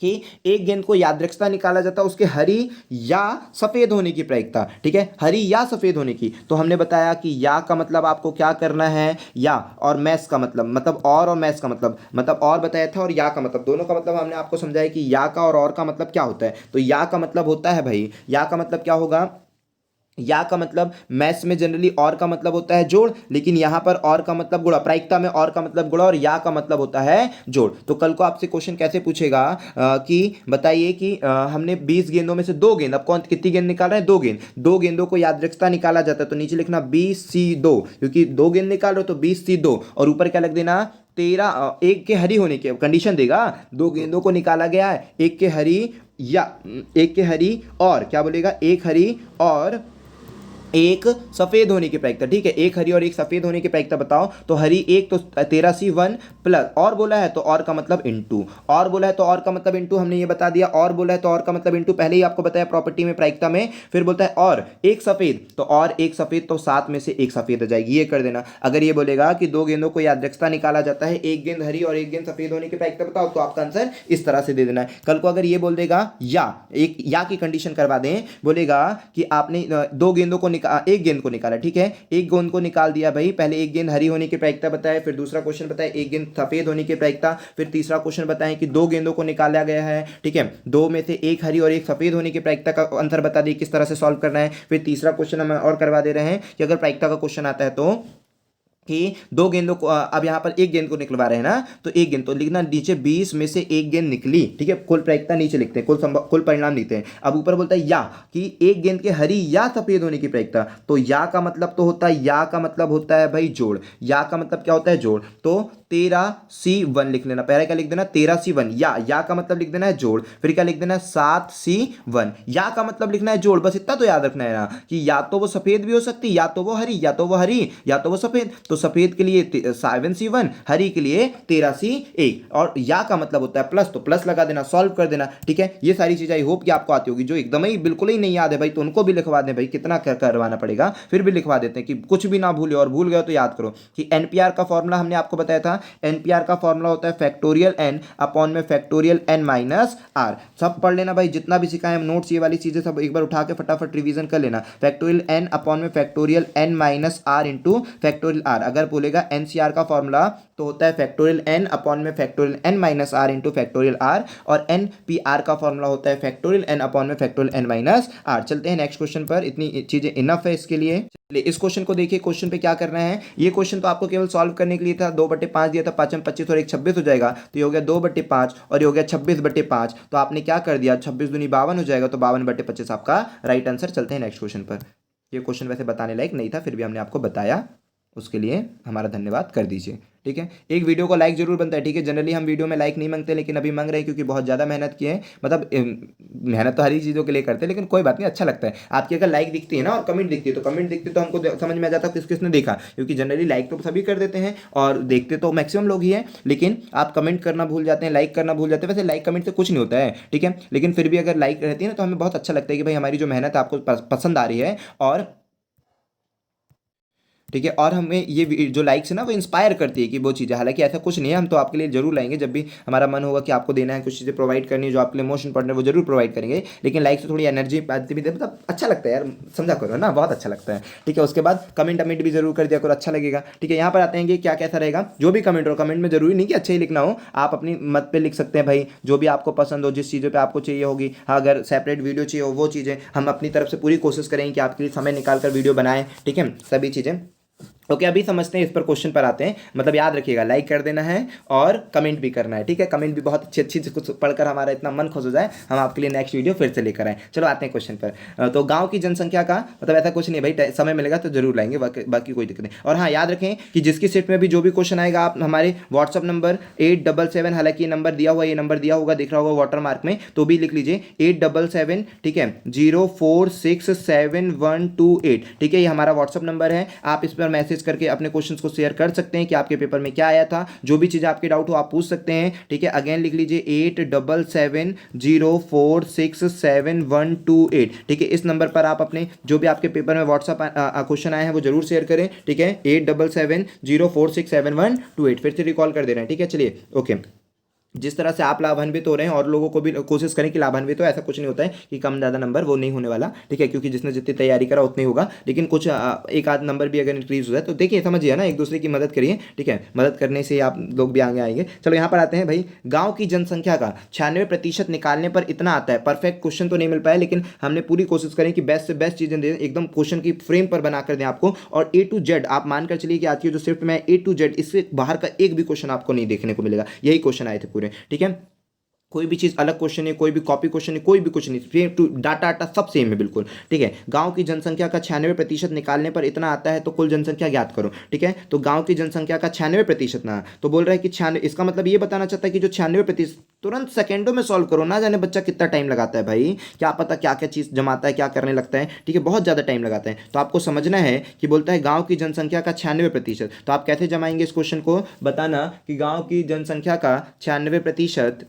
कि एक गेंद को यादृच्छता निकाला जाता है उसके हरी या सफेद होने की प्रायिकता, ठीक है, हरी या सफेद होने की। तो हमने बताया कि या का मतलब आपको क्या करना है, या, और मैस का मतलब और मैस का मतलब और बताया था, और या का मतलब, दोनों का मतलब हमने आपको समझाया कि या का और का मतलब क्या होता है। तो या का मतलब होता है भाई, या का मतलब क्या होगा, या का मतलब मैथ्स में जनरली और का मतलब होता है जोड़, लेकिन यहां पर और का मतलब गुणा, प्रायिकता में और का मतलब गुणा और या का मतलब होता है जोड़। तो कल को आपसे क्वेश्चन कैसे पूछेगा कि बताइए कि हमने 20 गेंदों में से दो गेंद, अब कौन कितनी गेंद निकाल रहे हैं, दो गेंदों को यादृच्छता निकाला जाता है, तो नीचे लिखना 20C2, क्योंकि दो गेंद निकाल रहे हो तो 20C2, और ऊपर क्या लग देना 13, एक के हरी होने के कंडीशन देगा, दो गेंदों को निकाला गया है, एक के हरी या एक के हरी और क्या बोलेगा, एक हरी और एक सफेद होने की प्रायिकता, ठीक है, एक हरी और एक सफेद होने की प्रायिकता बताओ। तो हरी एक तो 13C1 प्लस, और बोला है तो और का मतलब इनटू, और बोला है तो और का मतलब इनटू, हमने ये बता दिया, और बोला है तो और का मतलब इनटू, पहले ही आपको बताया प्रॉपर्टी में प्रायिकता में। फिर बोलता है और एक सफेद, तो और एक सफेद, तो 7 में से एक सफेद आ जाएगी, ये कर देना। अगर ये बोलेगा कि दो गेंदों को यादृच्छता निकाला जाता है, एक गेंद हरी और एक गेंद सफेद होने की प्रायिकता बताओ, तो आपका आंसर इस तरह से दे देना है। कल को अगर ये बोल देगा या, एक या की कंडीशन करवा दें, बोलेगा कि आपने दो गेंदों को एक गेंद को निकाला, ठीक है, एक गेंद को निकाल दिया भाई, पहले एक गेंद हरी होने की प्रायिकता बताए, फिर दूसरा क्वेश्चन बताए एक गेंद सफेद होने की प्रायिकता, फिर तीसरा क्वेश्चन बताएं कि दो गेंदों को निकाला गया है, ठीक है, दो में से एक हरी और एक सफेद होने की प्रायिकता का अंतर बता दी, किस तरह से सॉल्व करना है। फिर तीसरा क्वेश्चन हम और करवा दे रहे हैं कि अगर प्रायिकता का क्वेश्चन आता है तो कि दो गेंदों को अब यहां पर एक गेंद को निकलवा रहे हैं ना, तो एक गेंद तो लिखना नीचे 20 में से एक गेंद निकली, ठीक है, कुल प्रायिकता नीचे लिखते हैं, कुल परिणाम लिखते हैं। अब ऊपर बोलता है या, कि एक गेंद के हरी या सफेद होने की प्रायिकता, तो या का मतलब तो होता है, या का मतलब होता है भाई जोड़, या का मतलब क्या होता है जोड़, तो 13C1 लिख लेना, पहले क्या लिख देना 13C1, या का मतलब लिख देना है जोड़, फिर क्या लिख देना है 7C1, या का मतलब लिखना है जोड़, बस इतना तो याद रखना है ना कि या तो वो सफेद भी हो सकती, या तो वो हरी, या तो वो हरी या तो वो सफेद, तो सफेद के लिए 7C1, हरी के लिए 13C1, और या का मतलब होता है प्लस, तो प्लस लगा देना, सॉल्व कर देना, ठीक है। ये सारी चीजें आई होप कि आपको आती होगी, जो एकदम ही बिल्कुल ही नहीं याद है भाई तो उनको भी लिखवा दें भाई, कितना करवाना पड़ेगा, फिर भी लिखवा देते हैं कि कुछ भी ना भूले, और भूल गए तो याद करो कि एनपीआर का फॉर्मूला हमने आपको बताया था, एनपीआर का फॉर्मूला होता है फैक्टोरियल एन अपॉन में फैक्टोरियल एन माइनस आर। सब पढ़ लेना भाई, जितना भी सिखाए हम नोट्स, ये वाली चीजें सब एक बार उठा के फटाफट रिवीजन कर लेना। फैक्टोरियल एन अपॉन में factorial N minus R into factorial R. अगर बोलेगा एनसीआर का फॉर्मूला तो होता है फैक्टोरियल एन अपॉन में factorial N minus R into factorial R, और एन पी आर का फॉर्मूला होता है फैक्टोरियल एन अपॉन में फैक्टोरियल एन माइनस आर। चलते हैं नेक्स्ट क्वेश्चन पर, इतनी चीजें इनफ है इसके लिए। इस क्वेश्चन को देखिए, क्वेश्चन पे क्या करना है, ये क्वेश्चन तो आपको केवल सॉल्व करने के लिए था, 2/5 दिया था, 5 में 25 और 1 26 हो जाएगा, तो ये हो गया 2/5 और ये हो गया 26/5, तो आपने क्या कर दिया 26 दूनी 52 हो जाएगा, तो 52/25 आपका राइट आंसर। चलते हैं नेक्स्ट क्वेश्चन पर। ये क्वेश्चन वैसे बताने लायक नहीं था, फिर भी हमने आपको बताया, उसके लिए हमारा धन्यवाद कर दीजिए, ठीक है। एक वीडियो को लाइक जरूर बनता है, ठीक है, जनरली हम वीडियो में लाइक नहीं मांगते, लेकिन अभी मांग रहे हैं क्योंकि बहुत ज़्यादा मेहनत की है, मतलब मेहनत तो हर ही चीज़ों के लिए करते हैं, लेकिन कोई बात नहीं, अच्छा लगता है आपकी अगर लाइक दिखती है ना और कमेंट दिखती है, तो कमेंट दिखती है तो हमको समझ में आ जाता है किस किसने देखा, क्योंकि जनरली लाइक तो सभी कर देते हैं और देखते तो मैक्सिमम लोग ही हैं, लेकिन आप कमेंट करना भूल जाते हैं, लाइक करना भूल जाते हैं। वैसे लाइक कमेंट से कुछ नहीं होता है, ठीक है, लेकिन फिर भी अगर लाइक रहती है ना तो हमें बहुत अच्छा लगता है कि भाई हमारी जो मेहनत आपको पसंद आ रही है, और ठीक है, और हमें ये जो लाइक्स है ना वो इंस्पायर करती है कि वो चीज़ें, हालांकि ऐसा कुछ नहीं है, हम तो आपके लिए जरूर लाएंगे, जब भी हमारा मन होगा कि आपको देना है कुछ चीज़ें प्रोवाइड करनी है जो आपके लिए मोस्ट इंपॉर्टेंट है, वो जरूर प्रोवाइड करेंगे, लेकिन लाइक से थोड़ी एनर्जी आती भी, मतलब अच्छा लगता है यार, समझा करो ना, बहुत अच्छा लगता है, ठीक है। उसके बाद कमेंट भी जरूर कर दिया करो, अच्छा लगेगा, ठीक है। यहाँ पर आते हैं कि क्या कैसा रहेगा, जो भी कमेंट हो, कमेंट में जरूरी नहीं कि अच्छा ही लिखना हो, आप अपनी मत पे लिख सकते हैं भाई, जो भी आपको पसंद हो, जिस चीज़ों पे आपको चाहिए होगी, हाँ, अगर सेपरेट वीडियो चाहिए हो वो चीज़ें हम अपनी तरफ से पूरी कोशिश करेंगे कि आपके लिए समय निकाल कर वीडियो बनाएं, ठीक है, सभी चीज़ें। ओके, अभी समझते हैं, इस पर क्वेश्चन पर आते हैं, मतलब याद रखिएगा लाइक कर देना है और कमेंट भी करना है, ठीक है, कमेंट भी बहुत अच्छी अच्छी कुछ पढ़कर हमारा इतना मन खुश हो जाए, हम आपके लिए नेक्स्ट वीडियो फिर से लेकर आए। चलो आते हैं क्वेश्चन पर। तो गांव की जनसंख्या का मतलब ऐसा कुछ नहीं भाई, समय मिलेगा तो जरूर लाएंगे, बाकी कोई दिक्कत नहीं। और हाँ, याद रखें कि जिसकी सीट में भी जो भी क्वेश्चन आएगा, आप हमारे व्हाट्सअप नंबर 877, हालांकि ये नंबर दिया हुआ, ये नंबर दिया होगा, दिख रहा होगा वाटर मार्क में, तो भी लिख लीजिए 877, ठीक है, 04677128, ठीक है, ये हमारा व्हाट्सअप नंबर है। आप इस पर मैसेज करके अपने क्वेश्चंस को शेयर कर सकते हैं कि आपके पेपर में क्या आया था, जो भी चीज़ आपके डाउट हो आप पूछ सकते हैं, ठीक है। अगेन लिख लीजिए 87704677128, ठीक है। इस नंबर पर आप अपने जो भी आपके पेपर में व्हाट्सअप क्वेश्चन आए हैं वो जरूर शेयर करें, ठीक है। 87704677128, फिर से रिकॉल कर दे रहे हैं, ठीक है, चलिए ओके। जिस तरह से आप लाभान्वित हो रहे हैं और लोगों को भी कोशिश करें कि लाभान्वित हो। ऐसा कुछ नहीं होता है कि कम ज़्यादा नंबर वो नहीं होने वाला, ठीक है, क्योंकि जिसने जितनी तैयारी करा उतनी होगा, लेकिन कुछ एक आध नंबर भी अगर इंक्रीज हो जाए तो देखिए समझिए ना, एक दूसरे की मदद करिए, ठीक है, मदद करने से आप लोग भी आगे आएंगे। चलो यहाँ पर आते हैं भाई, गाँव की जनसंख्या का 96% निकालने पर इतना आता है। परफेक्ट क्वेश्चन तो नहीं मिल पाया, लेकिन हमने पूरी कोशिश करें कि बेस्ट से बेस्ट चीज़ें दें, एकदम क्वेश्चन की फ्रेम पर बना कर दें आपको, और A to Z आप मानकर चलिए कि आज की जो शिफ्ट में A to Z इससे बाहर का एक भी क्वेश्चन आपको नहीं देखने को मिलेगा। यही क्वेश्चन आए थे पूरे, ठीक है, कोई भी चीज़ अलग क्वेश्चन है, कोई भी कॉपी क्वेश्चन है, कोई भी कुछ नहीं, सेम टू डाटा आटा सब सेम है बिल्कुल, ठीक है। गांव की जनसंख्या का 96% निकालने पर इतना आता है, तो कुल जनसंख्या ज्ञात करो, ठीक है। तो गांव की जनसंख्या का 96% ना, तो बोल रहा है कि 96, इसका मतलब ये बताना चाहता है कि जो 96%, तुरंत सेकेंडों में सॉल्व करो, ना जाने बच्चा कितना टाइम लगाता है भाई, क्या पता क्या क्या चीज़ जमाता है, क्या करने लगता है, ठीक है, बहुत ज़्यादा टाइम लगाता है। तो आपको समझना है कि बोलता है गाँव की जनसंख्या का 96%, तो आप कैसे जमाएंगे इस क्वेश्चन को, बताना कि गाँव की जनसंख्या का 96%,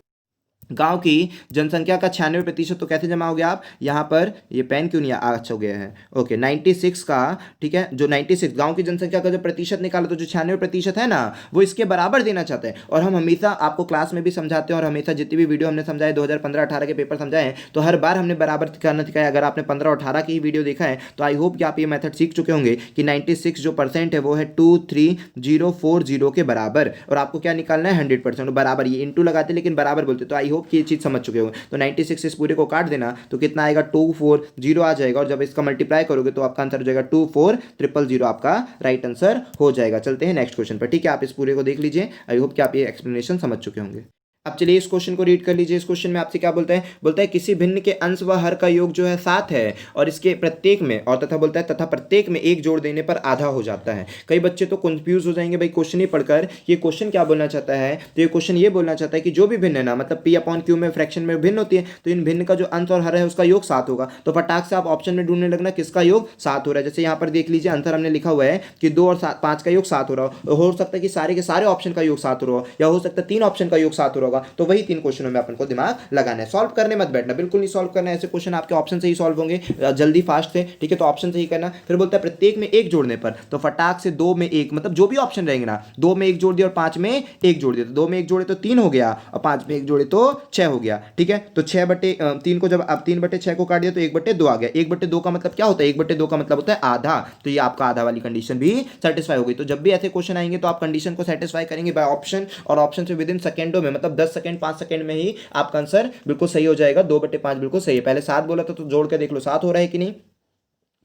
गांव की जनसंख्या का 96%, तो कैसे जमा हो गया आप यहाँ पर, ये पेन क्यों नहीं अच्छा हो गया है, ओके 96 का, ठीक है, जो 96 गांव की जनसंख्या का जो प्रतिशत निकाला, तो जो 96% है ना, वो इसके बराबर देना चाहते हैं। और हम हमेशा आपको क्लास में भी समझाते हैं, और हमेशा जितनी भी वीडियो हमने समझाए 2015-18 के पेपर समझाए हैं, तो हर बार हमने बराबर करना सिखाया। अगर आपने 15-18 की ही वीडियो देखा है तो आई होप कि आप ये मेथड सीख चुके होंगे कि 96 जो परसेंट है वो है 23040 के बराबर, और आपको क्या निकालना है 100% बराबर, ये इंटू लगाते लेकिन बराबर बोलते, तो आई होप कि ये चीज़ समझ चुके होंगे। तो 96 इस पूरे को काट देना, तो कितना आएगा 240 आ जाएगा, और जब इसका मल्टीप्लाई करोगे तो आपका आंसर हो जाएगा 24000, आपका राइट आंसर हो जाएगा। चलते हैं नेक्स्ट क्वेश्चन पर, ठीक है, आप इस पूरे को देख लीजिए, आई होप कि आप ये एक्सप्लेनेशन समझ चुके होंगे। अब चलिए इस क्वेश्चन को रीड कर लीजिए। इस क्वेश्चन में आपसे क्या बोलता है किसी भिन्न के अंश व हर का योग जो है 7 है, और इसके प्रत्येक में, और तथा बोलता है तथा प्रत्येक में एक जोड़ देने पर आधा हो जाता है। कई बच्चे तो कंफ्यूज हो जाएंगे भाई क्वेश्चन ही पढ़कर, ये क्वेश्चन क्या बोलना चाहता है। तो ये क्वेश्चन ये बोलना चाहता है कि जो भी भिन्न है ना, मतलब P/Q में फ्रैक्शन में भिन्न होती है, तो इन भिन्न का जो अंश और हर है उसका योग 7 होगा। तो फटाक से आप ऑप्शन में ढूंढने लगना किसका योग 7 हो रहा है। जैसे यहाँ पर देख लीजिए आंसर हमने लिखा हुआ है कि 2 और 5 का योग 7 हो रहा हो सकता है कि सारे के सारे ऑप्शन का योग 7 हो रहा हो, या हो सकता है 3 ऑप्शन का योग 7 हो रहा होगा। तो वही 3 क्वेश्चनों में अपन को दिमाग लगाना है, सॉल्व करने मत बैठना, बिल्कुल नहीं सॉल्व करना है। ऐसे क्वेश्चन आपके ऑप्शन से ही सॉल्व होंगे जल्दी फास्ट से, ठीक है, तो ऑप्शन से ही करना। फिर बोलता है प्रत्येक में एक जोड़ने पर, तो फटाक से 2 में 1, मतलब जो भी ऑप्शन रहेंगे ना, 2 में 1 जोड़ दिया और 5 में 1 जोड़ दिया, तो 2 में 1 जोड़े तो 3 हो गया, और 5 में 1 जोड़े तो 6 हो गया, ठीक है। तो 6/3 को जब आप 3/6 को काट दिया तो 1/2 आ गया। 1/2 का मतलब क्या होता है, 1/2 का मतलब होता है आधा, तो ये आपका आधा वाली कंडीशन भी सेटिस्फाई हो गई। तो जब भी ऐसे क्वेश्चन आएंगे तो आप कंडीशन को सेटिस्फाई करेंगे बाय ऑप्शन, और ऑप्शन से विद इन सेकेंडों में, मतलब 10 सेकंड 5 सेकंड में ही आपका आंसर बिल्कुल सही हो जाएगा। 2/5 बिल्कुल सही है। पहले 7 बोला था तो जोड़ के देख लो 7 हो रहा है कि नहीं।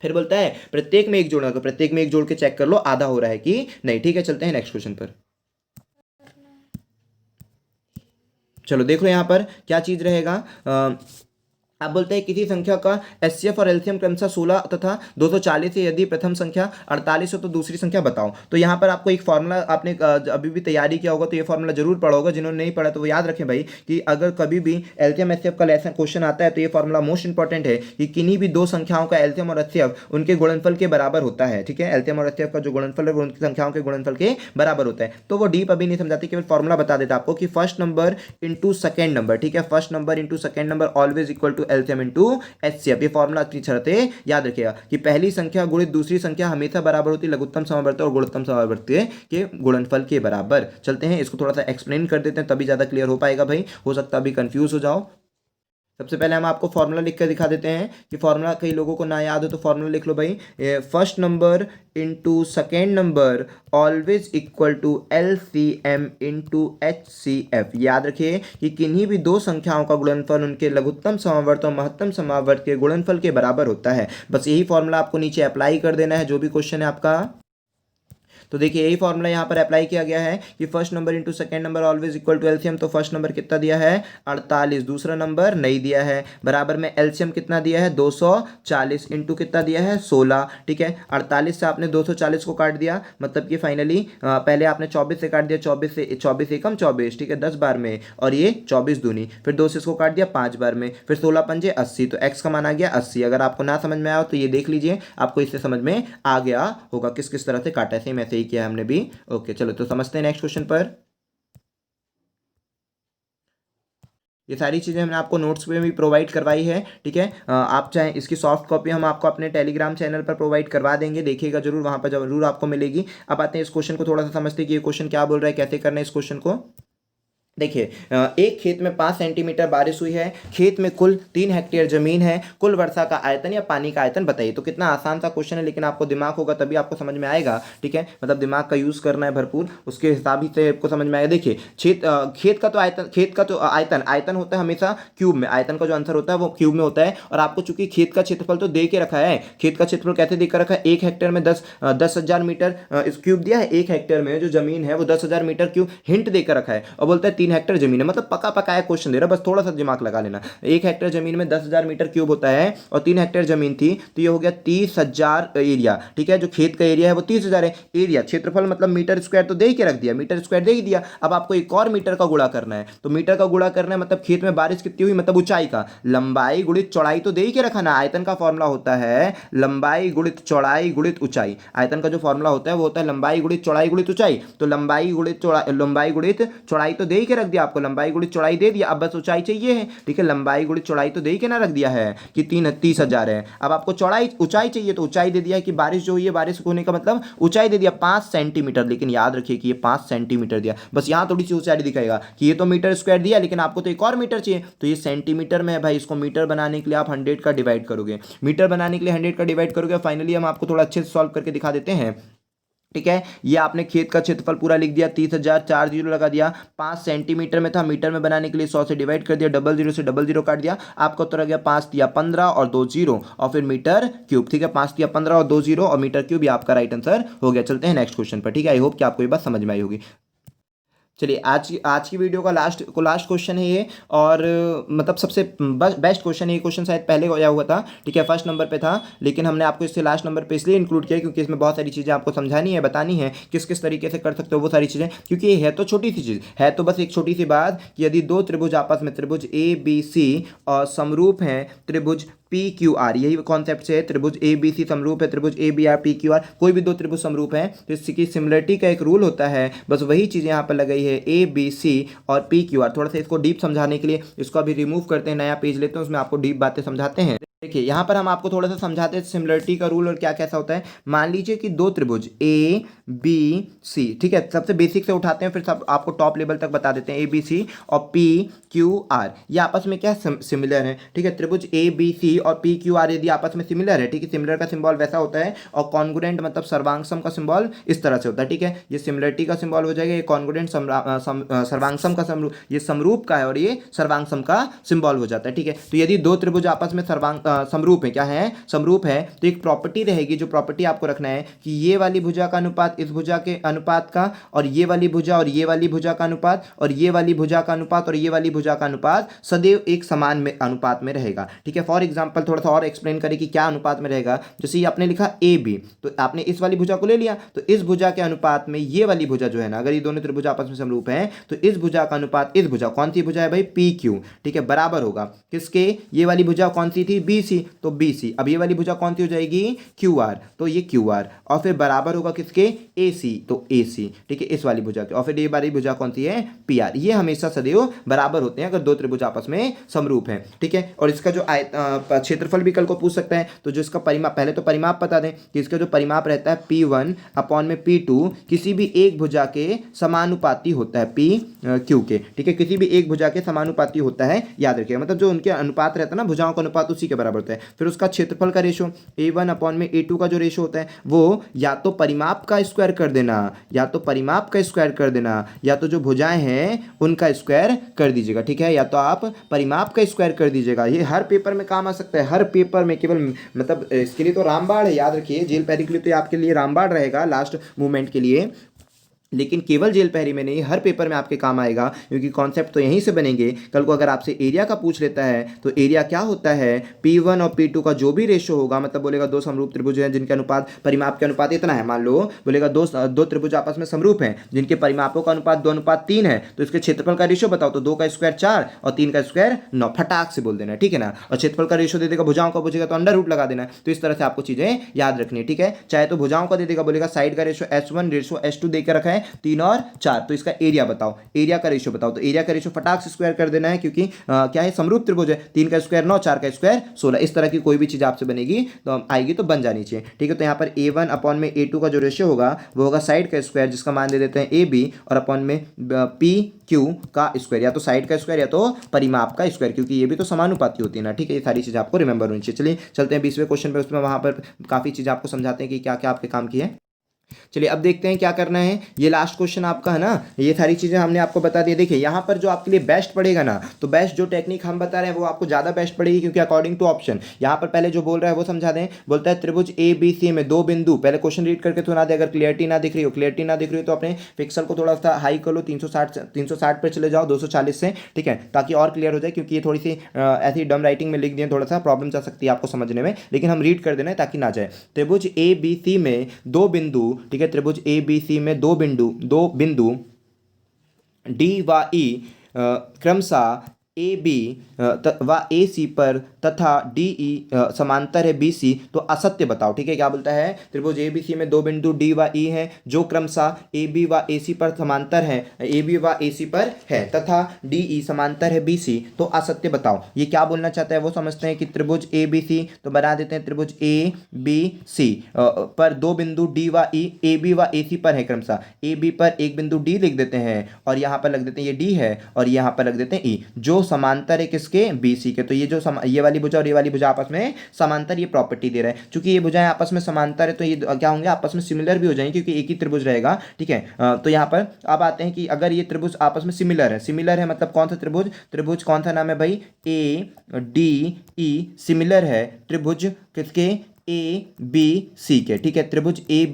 फिर बोलता है प्रत्येक में एक जोड़ना, तो प्रत्येक में एक जोड़ के चेक कर लो आधा हो रहा है कि नहीं, ठीक है। चलते हैं नेक्स्ट क्वेश्चन पर। चलो देख लो यहाँ पर क्या चीज रहेगा। आप बोलते हैं किसी संख्या का एचसीएफ और एलसीएम क्रमशः 16 तथा 240 है, यदि प्रथम संख्या 48 हो तो दूसरी संख्या बताओ। तो यहाँ पर आपको एक फॉर्मूला, आपने अभी भी तैयारी किया होगा तो ये फॉर्मूला जरूर पढ़ा होगा। जिन्होंने नहीं पढ़ा तो वो याद रखें भाई कि अगर कभी भी एलसीएम एचसीएफ का लेसन क्वेश्चन आता है तो ये फॉर्मूला मोस्ट इंपॉर्टेंट है कि किन्हीं भी दो संख्याओं का एलसीएम और एचसीएफ उनके गुणनफल के बराबर होता है, ठीक है। एलसीएम और एचसीएफ का जो गुणनफल है वो उनकी संख्याओं के गुणनफल के बराबर होता है। तो वो डीप अभी नहीं समझाते, केवल फॉर्मूला बता देता आपको कि first number into second number, ठीक है, first number into second number always equal to LCM into HCF. ये फॉर्मूला अच्छी शर्तें याद रखिएगा कि पहली संख्या गुणित दूसरी संख्या हमेशा बराबर होती है लघुत्तम समावर्ती और गुणोत्तम समावर्ती के गुणनफल के बराबर। चलते हैं इसको थोड़ा सा एक्सप्लेन कर देते हैं, तभी ज्यादा क्लियर हो पाएगा भाई, हो सकता है अभी कंफ्यूज हो जाओ। सबसे पहले हम आपको फॉर्मूला लिख कर दिखा देते हैं कि फॉर्मूला कई लोगों को ना याद हो तो फॉर्मूला लिख लो भाई। First number into second number always equal to LCM into HCF. याद रखिए कि किन्हीं भी दो संख्याओं का गुणनफल उनके लघुत्तम समावर्त और महत्तम समावर्त के गुणनफल के बराबर होता है। बस यही फॉर्मूला आपको नीचे अप्लाई कर देना है जो भी क्वेश्चन है आपका। तो देखिए यही फॉर्मूला यहाँ पर अप्लाई किया गया है कि first number into second number always equal to LCM. तो फर्स्ट नंबर कितना दिया है 48, दूसरा नंबर नहीं दिया है, बराबर में एलसीएम कितना दिया है 240 इंटू कितना दिया है 16, ठीक है। 48 से आपने 240 को काट दिया, मतलब कि फाइनली पहले आपने 24 से काट दिया, 24 एकम 24, ठीक है, 10 बार में, और ये 24 दूनी, फिर 2 से इसको काट दिया 5 बार में, फिर 16 पंजे 80, तो एक्स का मान आ गया 80। अगर आपको ना समझ में आया तो ये देख लीजिए, आपको इससे समझ में आ गया होगा किस किस तरह से काटा है, सेम ऐसे ही किया हमने भी। ओके चलो तो समझते हैं नेक्स्ट क्वेश्चन पर। ये सारी चीज़ें हमने आपको नोट्स में भी प्रोवाइड करवाई है, ठीक है। आप चाहें इसकी सॉफ्ट कॉपी हम आपको अपने टेलीग्राम चैनल पर प्रोवाइड करवा देंगे, देखिएगा जरूर, वहाँ पर जरूर आपको मिलेगी। अब आते हैं इस क्वेश्चन को थोड़ा सा समझते हैं कि ये क्वेश्चन क्या बोल रहा है, कैसे करना है इस क्वेश्चन को। देखिए एक खेत में 5 सेंटीमीटर बारिश हुई है, खेत में कुल 3 हेक्टेयर जमीन है, कुल वर्षा का आयतन या पानी का आयतन बताइए। तो कितना आसान सा क्वेश्चन है, लेकिन आपको दिमाग होगा तभी आपको समझ में आएगा। ठीक है, मतलब दिमाग का यूज करना है भरपूर, उसके हिसाब ही से आपको समझ में आएगा। देखिए खेत का तो आयतन, खेत का तो आयतन आयतन होता है हमेशा क्यूब में, आयतन का जो आंसर होता है वो क्यूब में होता है। और आपको चूंकि खेत का क्षेत्रफल तो दे के रखा है, खेत का क्षेत्रफल कैसे दे कर रखा है, 1 हेक्टेयर में 10,000 मीटर इस क्यूब दिया है, 1 हेक्टेयर में जो जमीन है वो 10,000 मीटर क्यूब हिंट देकर रखा है, और बोलता है 3 हेक्टेयर जमीन है, मतलब पका पकाया क्वेश्चन दे रहा है, बस थोड़ा सा दिमाग लगा लेना। 1 हेक्टेयर जमीन में 10,000 मीटर क्यूब होता है और 3 हेक्टेयर जमीन थी, तो ये हो गया 30,000 एरिया। ठीक है, जो खेत का एरिया है वो 30,000 है। एरिया क्षेत्रफल मतलब मीटर स्क्वायर तो दे के रख दिया, मीटर स्क्वायर दे ही दिया। अब आपको एक और मीटर का गुणा करना है, तो मीटर का गुणा करना है मतलब खेत में बारिश कितनी हुई, मतलब ऊंचाई का, लंबाई गुणित चौड़ाई तो दे ही के रखा ना। आयतन का फॉर्मूला होता है लंबाई गुणित चौड़ाई गुणित ऊंचाई। आयतन का जो फॉर्मूला होता है वो होता है लंबाई गुणित चौड़ाई गुणित ऊंचाई। तो लंबाई गुणित चौड़ाई तो दे ही के रख दिया आपको, लंबाई गुणित चौड़ाई दे दिया, अब बस ऊंचाई चाहिए है। ठीक है, लंबाई गुणित चौड़ाई तो दे ही के ना रख दिया है कि 30,000 है। अब आपको चौड़ाई ऊंचाई चाहिए, तो ऊंचाई दे दिया कि बारिश जो हुई है, बारिश होने का मतलब ऊंचाई दे दिया 5 सेंटीमीटर। लेकिन याद रखिए कि ये 5 सेंटीमीटर दिया, बस यहाँ थोड़ी सी ऊंचाई दिखाएगा कि ये तो मीटर स्क्वायर दिया, लेकिन आपको तो एक और मीटर चाहिए, तो ये सेंटीमीटर में है भाई। इसको मीटर बनाने के लिए आप 100 का डिवाइड करोगे, मीटर बनाने के लिए 100 का डिवाइड करोगे। फाइनली हम आपको थोड़ा अच्छे से सॉल्व करके दिखा देते हैं। ठीक है, ये आपने खेत का क्षेत्रफल पूरा लिख दिया, 30,000, 4 जीरो लगा दिया, 5 सेंटीमीटर में था, मीटर में बनाने के लिए 100 से डिवाइड कर दिया, डबल जीरो से डबल जीरो काट दिया, आपका उत्तर आ गया 5×15 और 2 जीरो और फिर मीटर क्यूब। ठीक है, 5×15 और 2 जीरो और मीटर क्यूब, ये आपका राइट आंसर हो गया। चलते हैं नेक्स्ट क्वेश्चन पर। ठीक है, आई होप कि आपको ये बात समझ में आई होगी। चलिए आज की वीडियो का लास्ट क्वेश्चन है ये, और मतलब सबसे बेस्ट क्वेश्चन है ये। क्वेश्चन शायद पहले आया हुआ था, ठीक है, फर्स्ट नंबर पे था, लेकिन हमने आपको इससे लास्ट नंबर पे इसलिए इंक्लूड किया क्योंकि इसमें बहुत सारी चीज़ें आपको समझानी है, बतानी है, किस किस तरीके से कर सकते हो वो सारी चीज़ें। क्योंकि ये है तो छोटी सी चीज़ है, तो बस एक छोटी सी बात कि यदि दो त्रिभुज आपस में, त्रिभुज ए बी सी और समरूप हैं, त्रिभुज पी क्यू आर, यही कॉन्सेप्ट से है, त्रिभुज ए बी सी समरूप है, त्रिभुज A B R P Q R, कोई भी दो त्रिभुज समरूप है तो इसकी सिमिलरिटी का एक रूल होता है, बस वही चीज़ यहाँ पर लगाई है, ए बी सी और पी क्यू आर। थोड़ा सा इसको डीप समझाने के लिए इसको अभी रिमूव करते हैं, नया पेज लेते हैं, उसमें आपको डीप बातें समझाते हैं। देखिए यहाँ पर हम आपको थोड़ा सा समझाते हैं सिमिलरिटी का रूल और क्या कैसा होता है। मान लीजिए कि दो त्रिभुज ए बी सी, ठीक है, सबसे बेसिक से उठाते हैं, फिर सब आपको टॉप लेवल तक बता देते हैं। ए बी सी और पी क्यू आर ये आपस में क्या सिमिलर है। ठीक है, त्रिभुज ए बी सी और पी क्यू आर यदि आपस में सिमिलर है, ठीक है, सिमिलर का सिंबल वैसा होता है, और कॉन्ग्रुएंट मतलब सर्वांगसम का सिंबल इस तरह से होता है। ठीक है, ये सिमिलरिटी का सिंबल हो जाएगा, ये कॉन्ग्रुएंट सर्वांगसम का ये समरूप का है और ये सर्वांगसम का सिंबल हो जाता है। ठीक है, तो यदि दो त्रिभुज आपस में समरूप है, क्या है, समरूप है, तो एक प्रॉपर्टी रहेगी, जो प्रॉपर्टी आपको रखना है कि ये वाली भुजा का अनुपात इस भुजा के अनुपात का, और ये वाली भुजा और ये वाली भुजा का अनुपात, और ये वाली भुजा का अनुपात और ये वाली भुजा का अनुपात सदैव एक समान में अनुपात में रहेगा। ठीक है, फॉर एग्जांपल थोड़ा सा और एक्सप्लेन करें कि क्या अनुपात में रहेगा। जैसे ये आपने लिखा ए बी, तो आपने इस वाली भुजा को ले लिया, तो इस भुजा के अनुपात में ये वाली भुजा जो है ना, अगर ये दोनों त्रिभुज आपस में समरूप हैं, तो इस भुजा का अनुपात इस भुजा, कौन सी भुजा है भाई, पी क्यू, ठीक है, बराबर होगा किसके, ये वाली भुजा कौन सी थी, बी सी, तो बी सी। अब ये वाली भुजा कौन सी हो जाएगी, क्यू आर, तो ये क्यू आर, और फिर बराबर होगा किसके, ए सी, तो ए सी, ठीक है, इस वाली भुजा के, और फिर ये वाली भुजा कौन सी है, पी आर। ये हमेशा सदैव बराबर होते हैं अगर दो त्रिभुज आपस में समरूप हैं। ठीक है, और इसका जो क्षेत्रफल भी कल को पूछ सकता है, तो जो इसका परिमाप, पहले तो परिमाप बता दें कि इसका जो परिमाप रहता है P1 अपॉन में P2 किसी भी एक भुजा के समानुपाती होता है, P Q के। ठीक है, किसी भी एक भुजा के समानुपाती होता है, याद रखिएगा, मतलब जो उनके अनुपात रहता है ना, भुजाओं का अनुपात उसी के बराबर होता है। फिर उसका क्षेत्रफल का रेशो A1 अपॉन में A2 का जो रेशो होता है, वो या तो परिमाप का स्क्वायर कर देना, या तो परिमाप का स्क्वायर कर देना, या तो जो भुजाएं हैं उनका स्क्वायर कर दीजिएगा। ठीक है, या तो आप परिमाप का स्क्वायर कर दीजिएगा। ये हर पेपर में काम आ सकता है, हर पेपर में, केवल मतलब इसके लिए तो रामबाण है, याद रखिए, जेल पैरी के लिए तो आपके लिए रामबाण रहेगा लास्ट मूवमेंट के लिए, लेकिन केवल जेल पहरी में नहीं, हर पेपर में आपके काम आएगा, क्योंकि कॉन्सेप्ट तो यहीं से बनेंगे। कल को अगर आपसे एरिया का पूछ लेता है, तो एरिया क्या होता है, P1 और P2 का जो भी रेशो होगा, मतलब बोलेगा दो समरूप त्रिभुज हैं जिनके अनुपात, परिमाप के अनुपात इतना है, मान लो बोलेगा दो त्रिभुज आपस में समरूप हैं जिनके परिमापों का अनुपात 2:3 है, तो इसके क्षेत्रफल का रेशो बताओ, तो 2 का स्क्वायर 4 और 3 का स्क्वायर 9, फटाक से बोल देना, ठीक है ना। और क्षेत्रफल का रेशो दे देगा, भुजाओं का पूछेगा तो अंडर रूट लगा देना। तो इस तरह से आपको चीजें याद रखनी है। ठीक है, चाहे तो भुजाओं का दे देगा, बोलेगा साइड का रेशो S1 रेशो S2 देकर रखा है, है 3 और 4, तो इसका एरिया बताओ, एरिया का रेशियो बताओ। तो एरिया का रेशियो फटाक से स्क्वायर कर देना है, क्योंकि क्या है, समरूप त्रिभुज है, 3 का स्क्वायर 9, 4 का स्क्वायर 16, इस तरह की कोई भी चीज आपसे बनेगी तो आएगी तो बन जानी चाहिए। ठीक है, तो यहाँ पर A1 अपॉन में A2 का जो रेशियो होगा वो होगा साइड का स्क्वायर, जिसका मान दे देते हैं AB, और अपॉन में PQ का स्क्वायर, या तो साइड का स्क्वायर या तो परिमाप का स्क्वायर, क्योंकि ये भी तो समानुपाती होती है ना। ठीक है, ये सारी चीज़ आपको रिमेंबर होनी चाहिए। चलिए चलते हैं 20वें क्वेश्चन पे, उसमें वहाँ पर काफ़ी चीज़ आपको समझाते हैं कि क्या क्या आपके काम की है। चलिए अब देखते हैं क्या करना है। ये लास्ट क्वेश्चन आपका है ना, ये सारी चीज़ें हमने आपको बता दी। देखिए यहाँ पर जो आपके लिए बेस्ट पड़ेगा ना, तो बेस्ट जो टेक्निक हम बता रहे हैं वो आपको ज़्यादा बेस्ट पड़ेगी, क्योंकि अकॉर्डिंग टू ऑप्शन। यहाँ पर पहले जो बोल रहा है वो समझा दें। बोलता है त्रिभुज ABC में 2 बिंदु, पहले क्वेश्चन रीड करके सुना दे। अगर क्लियरिटी ना दिख रही हो तो अपने पिक्सल को थोड़ा सा हाई कर लो, 360 पर चले जाओ 240 से, ठीक है, ताकि और क्लियर हो जाए, क्योंकि ये थोड़ी सी ऐसी डम राइटिंग में लिख दिए, थोड़ा सा प्रॉब्लम आ सकती है आपको समझने में, लेकिन हम रीड कर देना है ताकि ना जाए। त्रिभुज ABC में 2 बिंदु, ठीक है, त्रिभुज ABC में दो बिंदु डी व ई क्रमशः ए बी व ए सी पर तथा डी ई समांतर है बी सी, तो असत्य बताओ। ठीक है, क्या बोलता है, त्रिभुज ए बी सी में 2 बिंदु डी व ई हैं जो क्रमशः ए बी व ए सी पर समांतर है, ए बी व ए सी पर है, तथा डी ई समांतर है बी सी, तो असत्य बताओ। ये क्या बोलना चाहता है वो समझते हैं कि त्रिभुज ए बी सी, तो बना देते हैं त्रिभुज ए बी सी पर 2 बिंदु डी व ई, ए बी व ए सी पर है क्रमशः, ए बी पर एक बिंदु डी लिख देते हैं, और यहाँ पर लग देते हैं ये डी है, और यहाँ पर लग देते हैं ई, जो समांतर है किसके, बी सी के। तो ये जो ये वाली भुजा और ये वाली भुजा आपस में समांतर, ये प्रॉपर्टी दे रहा है। चूंकि ये भुजाएं आपस में समांतर है तो ये क्या होंगे, आपस में सिमिलर भी हो जाएंगे, क्योंकि एक ही त्रिभुज रहेगा। ठीक है, तो यहाँ पर अब आते हैं कि अगर ये त्रिभुज आपस में सिमिलर है मतलब कौन सा त्रिभुज कौन सा नाम है भाई, ए डी ई, सिमिलर है त्रिभुज किसके, ए बी सी के। ठीक है, त्रिभुज ए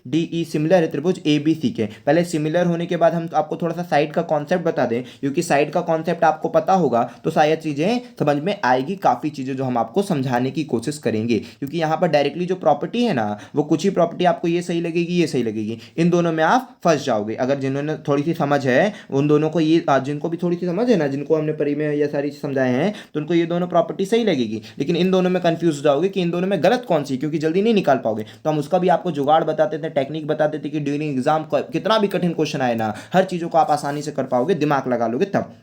डी ई सिमिलर है त्रिभुज ए बी सी के। पहले सिमिलर होने के बाद हम आपको थोड़ा सा साइड का कॉन्सेप्ट बता दें, क्योंकि साइड का कॉन्सेप्ट आपको पता होगा तो शायद चीज़ें समझ में आएगी, काफ़ी चीज़ें जो हम आपको समझाने की कोशिश करेंगे। क्योंकि यहाँ पर डायरेक्टली जो प्रॉपर्टी है ना, वो कुछ ही प्रॉपर्टी आपको ये सही लगेगी, ये सही लगेगी, इन दोनों में आप फंस जाओगे। अगर जिन्होंने थोड़ी सी समझ है उन दोनों को ये, जिनको भी थोड़ी सी समझ है ना, जिनको हमने परी में ये सारी चीज़ समझाए हैं, तो उनको ये दोनों प्रॉपर्टी सही लगेगी, लेकिन इन दोनों में कंफ्यूज हो जाओगे कि इन दोनों में गलत कौन सी, क्योंकि जल्दी नहीं निकाल पाओगे। तो हम उसका भी आपको जुगाड़ बताते थे, टेक्निक बताते थे कि ड्यूरिंग एग्जाम कितना भी कठिन क्वेश्चन आए ना, हर चीजों को आप आसानी से कर पाओगे, दिमाग लगा लोगे तब।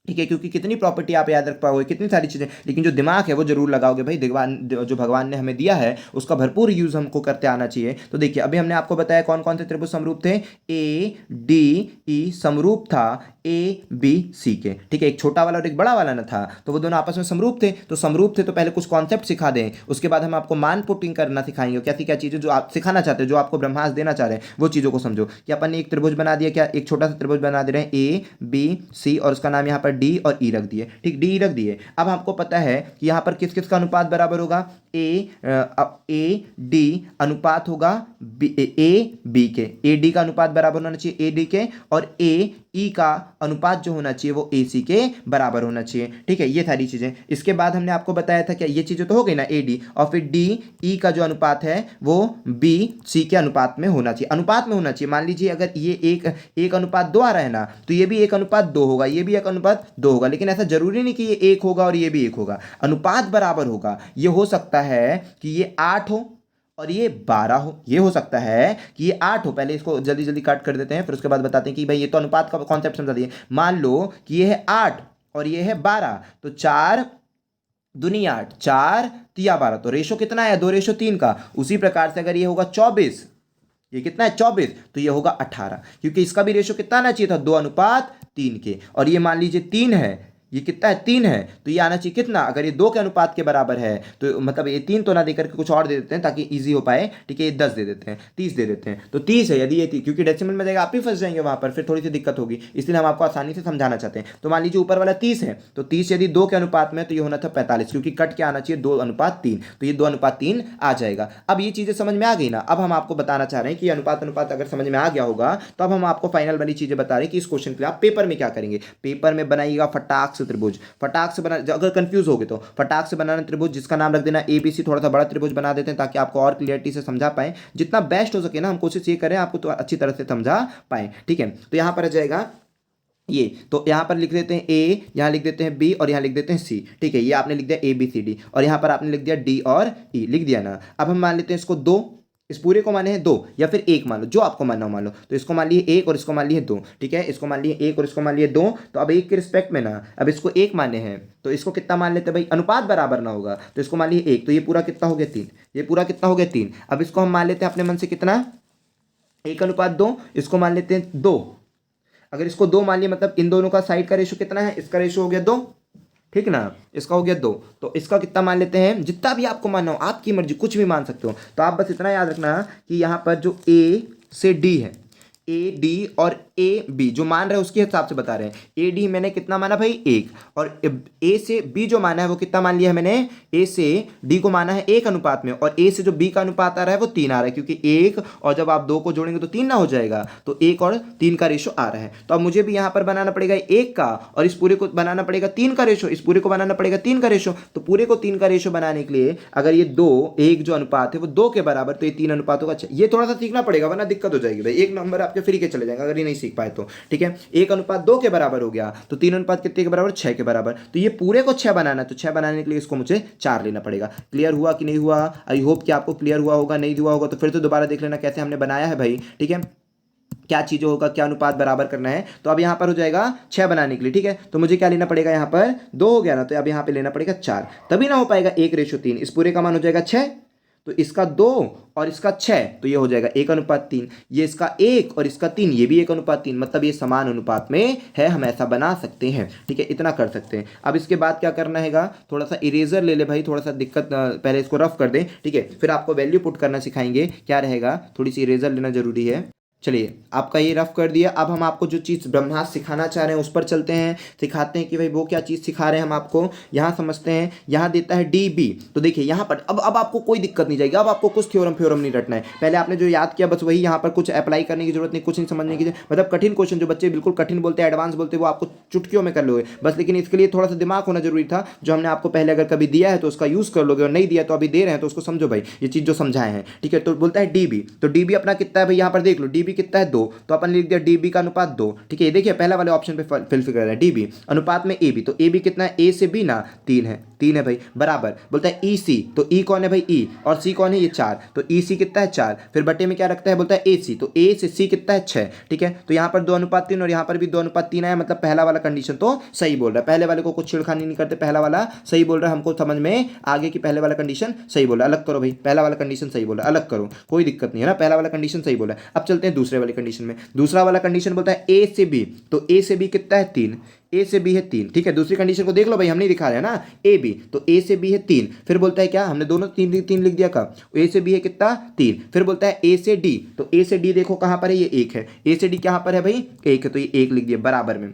ठीक है, क्योंकि कितनी प्रॉपर्टी आप याद रख पाओगे, कितनी सारी चीज़ें, लेकिन जो दिमाग है वो जरूर लगाओगे भाई। जो भगवान ने हमें दिया है उसका भरपूर यूज हमको करते आना चाहिए। तो देखिए अभी हमने आपको बताया कौन कौन से त्रिभुज समरूप थे, ए डी ई समरूप था ए बी सी के। ठीक है, एक छोटा वाला और एक बड़ा वाला ना था, तो वो दोनों आपस में समरूप थे। तो समरूप थे तो पहले कुछ कॉन्सेप्ट सिखा दें, उसके बाद हम आपको मान पुटिंग करना सिखाएंगे। क्या चीज़ें जो आप सिखाना चाहते हैं, जो आपको ब्रह्मास्त्र देना चाह रहे हैं, वो चीज़ों को समझो। कि अपन ने एक त्रिभुज बना दिया, क्या एक छोटा सा त्रिभुज बना दे रहे हैं ए बी सी, और उसका नाम यहाँ पर डी और ई रख दिए। ठीक, डी रख दिए। अब आपको पता है कि यहाँ पर किस किस का अनुपात बराबर होगा, ए डी अनुपात होगा ए बी के, ए डी का अनुपात बराबर होना चाहिए ए डी के, और ए ई का अनुपात जो होना चाहिए वो ए सी के बराबर होना चाहिए। ठीक है, ये सारी चीजें। इसके बाद हमने आपको बताया था क्या, ये चीजें तो हो गई ना, ए डी, और फिर डी ई का जो अनुपात है वो बी सी के अनुपात में होना चाहिए, अनुपात में होना चाहिए। मान लीजिए अगर ये एक अनुपात 2 आ रहा है ना, तो ये भी 1 अनुपात 2 होगा, ये भी 1 अनुपात 2 होगा, लेकिन ऐसा जरूरी नहीं कि ये 1 होगा और ये भी 1 होगा, अनुपात बराबर होगा। ये हो सकता है कि ये 8 हो और ये 12 हो, ये हो सकता है कि ये 8 हो। पहले इसको जल्दी जल्दी काट कर देते हैं, फिर उसके बाद बताते हैं कि भाई ये तो अनुपात का कॉन्सेप्ट समझा दिए। मान लो कि ये है 8 और ये है 12, तो 4 दूनी 8, 4 तिया 12, तो रेशो कितना है, 2:3 का। उसी प्रकार से अगर ये होगा 24, ये कितना है 24, तो ये होगा 18, क्योंकि इसका भी रेशो कितना आना चाहिए था, 2:3 के। और ये मान लीजिए 3 है, ये कितना है 3 है, तो ये आना चाहिए कितना, अगर ये 2 के अनुपात के बराबर है तो मतलब ये 3 तो ना देकर के कुछ और दे देते हैं ताकि इजी हो पाए। ठीक है, ये 10 दे देते हैं, 30 दे देते हैं, तो 30 है। यदि ये क्योंकि डेसिमल में जाएगा आप ही फंस जाएंगे वहां पर, फिर थोड़ी सी दिक्कत होगी, इसलिए हम आपको आसानी से समझाना चाहते हैं। तो मान लीजिए ऊपर वाला 30 है, तो 30 यदि 2 के अनुपात में, तो ये होना था 45, क्योंकि कट क्या आना चाहिए, 2:3, तो ये 2:3 आ जाएगा। अब ये चीजें समझ में आ गई ना। अब हम आपको बताना चाह रहे हैं कि अनुपात अगर समझ में आ गया होगा तो अब हम आपको फाइनल वाली चीजें बता रहे हैं कि इस क्वेश्चन के लिए आप पेपर में क्या करेंगे। पेपर में बनाइएगा फटाक से त्रिभुज, फटाक से बना, अगर कंफ्यूज हो गए तो फटाक से बनाना त्रिभुज, जिसका नाम रख देना एबीसी, थोड़ा सा बड़ा त्रिभुज बना देते हैं ताकि आपको और क्लियरिटी से समझा पाए। जितना बेस्ट हो सके ना हम कोशिश ये करें आपको तो अच्छी तरह से समझा पाए। ठीक है, तो यहां पर आ जाएगा ये, तो यहां पर लिख देते हैं ए, यहां लिख देते हैं बी और यहां लिख देते हैं सी। ठीक है, ये आपने लिख दिया ए बी सी डी, और यहां पर आपने लिख दिया डी और ई, लिख दिया ना। अब हम मान लेते हैं इसको 2, इस पूरे को माने हैं 2 या फिर 1 मान लो, जो आपको मानना हो मान लो। तो इसको मान लिए 1 और इसको मान लिए 2, ठीक है, इसको मान लिए 1 और इसको मान लिए 2। तो अब 1 के रिस्पेक्ट में ना, अब इसको 1 माने हैं तो इसको कितना मान लेते हैं भाई, अनुपात बराबर ना होगा तो इसको मान लिए 1, तो ये पूरा कितना हो गया 3, ये पूरा कितना हो गया 3। अब इसको हम मान लेते हैं अपने मन से कितना, 1:2, इसको मान लेते हैं 2। अगर इसको 2 मान लिया मतलब इन दोनों का साइड का रेशो कितना है, इसका रेशो हो गया 2, ठीक ना, इसका हो गया 2। तो इसका कितना मान लेते हैं, जितना भी आपको मानना हो, आपकी मर्जी, कुछ भी मान सकते हो। तो आप बस इतना याद रखना कि यहाँ पर जो ए से डी है, ए डी और ए बी जो मान रहे हैं उसके हिसाब से बता रहे हैं। ए डी मैंने कितना माना भाई 1, और ए से बी जो माना है वो कितना मान लिया है मैंने, ए से डी को माना है 1 अनुपात में, और ए से जो बी का अनुपात आ रहा है वो 3 आ रहा है, क्योंकि 1 और जब आप 2 को जोड़ेंगे तो 3 ना हो जाएगा, तो 1 और 3 का रेशो आ रहा है। तो अब मुझे भी यहाँ पर बनाना पड़ेगा 1 का, और इस पूरे को बनाना पड़ेगा 3 का रेशो, इस पूरे को बनाना पड़ेगा 3 का रेशो। तो पूरे को 3 का रेशो बनाने के लिए अगर ये 2 1 जो अनुपात है वो 2 के बराबर, तो ये 3 अनुपातों का, ये थोड़ा सा सीखना पड़ेगा वरना दिक्कत हो जाएगी भाई, 1 नंबर आपके फ्री के चले जाएंगे अगर ये नहीं सीख पाए तो, ठीक है। 1:2 के बराबर हो गया, तो 3 अनुपात कितने के बराबर, 6 के बराबर। तो ये पूरे को 6 बनाना है, तो 6 बनाने के लिए इसको मुझे 4 लेना पड़ेगा। क्लियर हुआ कि नहीं हुआ? आई होप कि आपको क्लियर हुआ होगा, नहीं हुआ होगा तो फिर तो दोबारा देख लेना कैसे हमने बनाया है भाई, ठीक है, क्या चीज़ों होगा, क्या अनुपात बराबर करना है। तो अब यहाँ पर हो जाएगा 6 बनाने के लिए, ठीक है, तो मुझे क्या लेना पड़ेगा, यहाँ पर 2 हो गया ना, तो अब यहाँ पे लेना पड़ेगा 4, तभी ना हो पाएगा 1:3। इस पूरे का मान हो जाएगा 6, तो इसका 2 और इसका 6, तो ये हो जाएगा 1:3। ये इसका 1 और इसका 3, ये भी 1:3, मतलब ये समान अनुपात में है, हम ऐसा बना सकते हैं, ठीक है, इतना कर सकते हैं। अब इसके बाद क्या करना हैगा, थोड़ा सा इरेजर ले ले भाई, थोड़ा सा दिक्कत, पहले इसको रफ कर दें, ठीक है, फिर आपको वैल्यू पुट करना सिखाएंगे, क्या रहेगा, थोड़ी सी इरेजर लेना जरूरी है। चलिए आपका ये रफ कर दिया। अब हम आपको जो चीज़ ब्रह्मास्त्र सिखाना चाह रहे हैं उस पर चलते हैं, सिखाते हैं कि भाई वो क्या चीज़ सिखा रहे हैं हम आपको, यहाँ समझते हैं। यहाँ देता है डी बी, तो देखिए यहाँ पर अब आपको कोई दिक्कत नहीं जाएगी, अब आपको कुछ थ्योरम नहीं रटना है, पहले आपने जो याद किया बस वही, यहाँ पर कुछ अप्लाई करने की जरूरत नहीं, कुछ नहीं समझने की, मतलब कठिन क्वेश्चन जो बच्चे बिल्कुल कठिन बोलते हैं, एडवांस बोलते हैं, वो आपको चुटकियों में कर लोगे बस, लेकिन इसके लिए थोड़ा सा दिमाग होना जरूरी था, जो हमने आपको पहले अगर कभी दिया है तो उसका यूज़ कर लोगे, और नहीं दिया तो अभी दे रहे हैं तो उसको समझो भाई, ये चीज़ जो समझाए हैं, ठीक है। तो बोलता है डी बी, तो डी बी अपना कितना है भाई, यहाँ पर देख लो डी बी कितना है 2, तो अपन लिख दिया डीबी का अनुपात 2, ठीक है। ये देखिए पहला वाले ऑप्शन पे फिल कर रहा है डीबी अनुपात में ए बी, तो ए बी कितना है, ए से बी ना 3 है भाई, बराबर। बोलता है ई सी, तो ई कौन है भाई ई, और सी कौन है ये 4, तो ई सी कितना है 4, फिर बटे में क्या रखता है, बोलता है ए सी, तो ए से सी कितना है 6, ठीक है। तो यहाँ पर 2:3 और यहाँ पर भी 2:3 आया, मतलब पहला वाला कंडीशन तो सही बोल रहा है, पहले वाले को कुछ छिड़खानी नहीं करते, पहला वाला सही बोल रहा है, हमको समझ में आगे की पहले वाला कंडीशन सही बोल रहा है, अलग करो भाई, पहला वाला कंडीशन सही बोल रहा है, अलग करो, कोई दिक्कत नहीं है ना, पहला वाला कंडीशन सही बोला है। अब चलते हैं दूसरे वाले कंडीशन में। दूसरा वाला कंडीशन बोलता है ए से बी, तो ए से बी कितना है 3, ए से बी है 3, ठीक है। दूसरी कंडीशन को देख लो भाई, हम नहीं दिखा रहे हैं ना, ए बी, तो ए से बी है 3, फिर बोलता है क्या, हमने दोनों 3 लिख दिया का, ए से बी है कितना 3, फिर बोलता है ए से डी, तो ए से डी देखो कहां पर है, ये 1 है, ए से डी कहां पर है भाई 1 है, तो ये 1 लिख दिया बराबर में।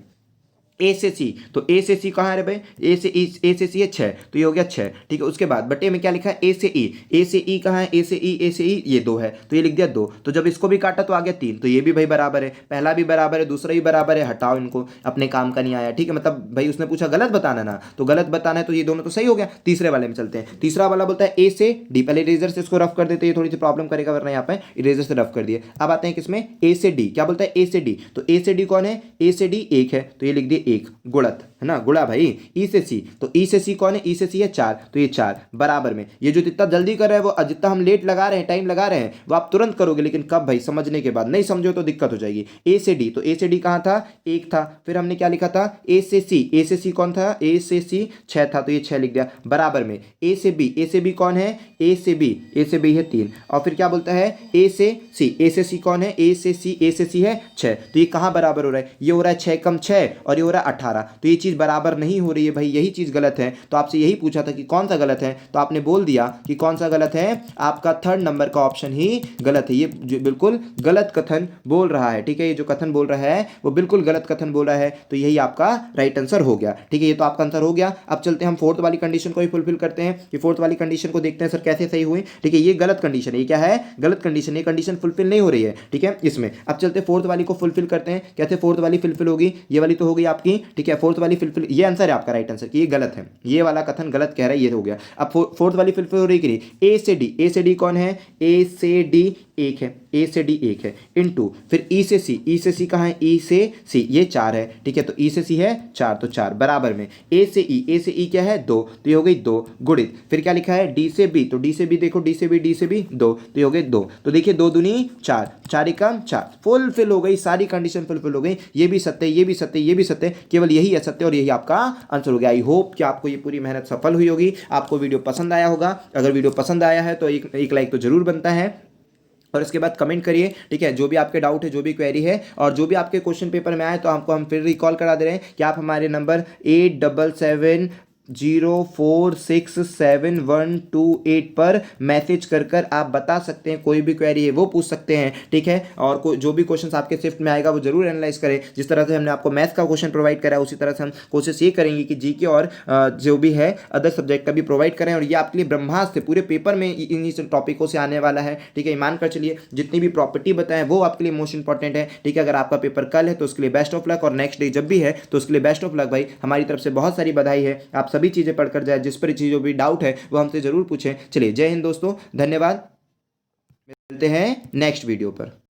ए से सी, तो ए से सी कहाँ है भाई, ए से सी है 6, तो ये हो गया 6, ठीक है। उसके बाद बटे में क्या लिखा है, ए से ई, ए से ई कहाँ है, ए से ई ये 2 है, तो ये लिख दिया 2, तो जब इसको भी काटा तो आ गया 3, तो ये भी भाई बराबर है, पहला भी बराबर है, दूसरा भी बराबर है, हटाओ इनको, अपने काम का नहीं आया, ठीक है। मतलब भाई उसने पूछा गलत बताना ना, तो गलत बताना है, तो ये दोनों तो सही हो गया। तीसरे वाले में चलते हैं। तीसरा वाला बोलता है ए से डी, पहले इरेजर से इसको रफ कर देते हैं, थोड़ी सी प्रॉब्लम करेगा वरना यहाँ पे इरेजर से रफ कर दिए। अब आते हैं किसमें, ए से डी, क्या बोलता है ए से डी, तो ए से डी कौन है, ए से डी 1 है, तो ये लिख दिए 1 गुणत, है ना, गुणा भाई ई से सी, तो ई से सी कौन है, ई से सी है 4, तो ये 4 बराबर में। ये जो जितना जल्दी कर रहे हैं वो, जितना हम लेट लगा रहे हैं, टाइम लगा रहे हैं, वो आप तुरंत करोगे, लेकिन कब भाई, समझने के बाद, नहीं समझो तो दिक्कत हो जाएगी। ए से डी, तो ए से डी कहाँ था 1 था, फिर हमने क्या लिखा था ए से सी, ए से सी कौन था, ए से सी 6 था, तो ये 6 लिख दिया बराबर में। ए से बी, ए से बी कौन है, ए से बी है 3, और फिर क्या बोलता है ए से सी, ए से सी कौन है, ए से सी है 6, तो ये कहाँ बराबर हो रहा है, ये हो रहा है 6 कम 6 और ये हो रहा है 18, तो ये चीज़ बराबर नहीं हो रही है भाई, यही चीज़ गलत है। तो आपसे यही पूछा था कि कौन सा गलत है, तो आपने बोल दिया कि कौन सा गलत है, आपका 3rd नंबर का ऑप्शन ही गलत है। ये जो बिल्कुल गलत कथन बोल रहा है, ठीक है, ये जो कथन बोल रहा है वो बिल्कुल गलत कथन बोल रहा है, तो यही आपका राइट आंसर हो गया, ठीक है, ये तो आपका आंसर हो गया। अब चलते हैं हम 4th वाली कंडीशन को ही फुलफिल करते हैं, कि 4th वाली कंडीशन को देखते हैं सर कैसे सही हुई, ठीक है। ये गलत कंडीशन है, ये क्या है, गलत कंडीशन, ये कंडीशन फुलफिल नहीं हो रही है, ठीक है, इसमें। अब चलते 4th वाली को फुलफिल करते हैं, कैसे 4th वाली फुलफिल होगी, ये वाली तो हो गई आपकी आपकी, ठीक है। फोर्थ वाली फिलफिल, ये आंसर है आपका राइट आंसर कि ये गलत है, ये वाला कथन गलत कह रहा है, ये हो गया। अब फोर्थ वाली फिलफिल हो रही कि नहीं, ए से डी, ए से डी कौन है, ए से डी एक है, ए से डी एक है, इनटू फिर ई से सी, ई से सी कहाँ है, ई से सी ये 4 है, ठीक है। तो ई से सी है 4, तो 4 बराबर में ए से ई, ए से ई क्या है 2, तो ये हो गई 2 गुणित, फिर क्या लिखा है डी से बी, तो डी से बी देखो, डी से बी, डी से बी 2, तो ये हो गए 2, तो देखिए 2 दूनी 4, 4 एकम 4, फुलफिल हो गई, सारी कंडीशन फुलफिल हो गई, ये भी सत्य, ये भी सत्य, ये भी सत्य, केवल यही असत्य और यही आपका आंसर हो गया। आई होप कि आपको ये पूरी मेहनत सफल हुई होगी, आपको वीडियो पसंद आया होगा। अगर वीडियो पसंद आया है तो एक लाइक तो जरूर बनता है, और इसके बाद कमेंट करिए, ठीक है। जो भी आपके डाउट है, जो भी क्वेरी है, और जो भी आपके क्वेश्चन पेपर में आए, तो हमको हम फिर रिकॉल करा दे रहे हैं कि आप हमारे नंबर 8770467128 पर मैसेज कर आप बता सकते हैं, कोई भी क्वेरी है वो पूछ सकते हैं, ठीक है। और जो भी क्वेश्चन आपके शिफ्ट में आएगा वो जरूर एनालाइज करें। जिस तरह से हमने आपको मैथ्स का क्वेश्चन प्रोवाइड करा है, उसी तरह से हम कोशिश ये करेंगे कि जीके और जो भी है अदर सब्जेक्ट का भी प्रोवाइड करें, और ये आपके लिए ब्रह्मास्त्र पूरे पेपर में इन्हीं टॉपिकों से आने वाला है, ठीक है। ईमान कर चलिए, जितनी भी प्रॉपर्टी बताएं वो आपके लिए मोस्ट इंपॉर्टेंट है, ठीक है। अगर आपका पेपर कल है तो उसके लिए बेस्ट ऑफ लक, और नेक्स्ट डे जब भी है तो उसके लिए बेस्ट ऑफ लक भाई। हमारी तरफ से बहुत सारी बधाई है, आप सभी चीज़ें पढ़कर जाए, जिस पर चीज़ों भी डाउट है वो हमसे जरूर पूछें। चलिए, जय हिंद दोस्तों, धन्यवाद, मिलते हैं नेक्स्ट वीडियो पर।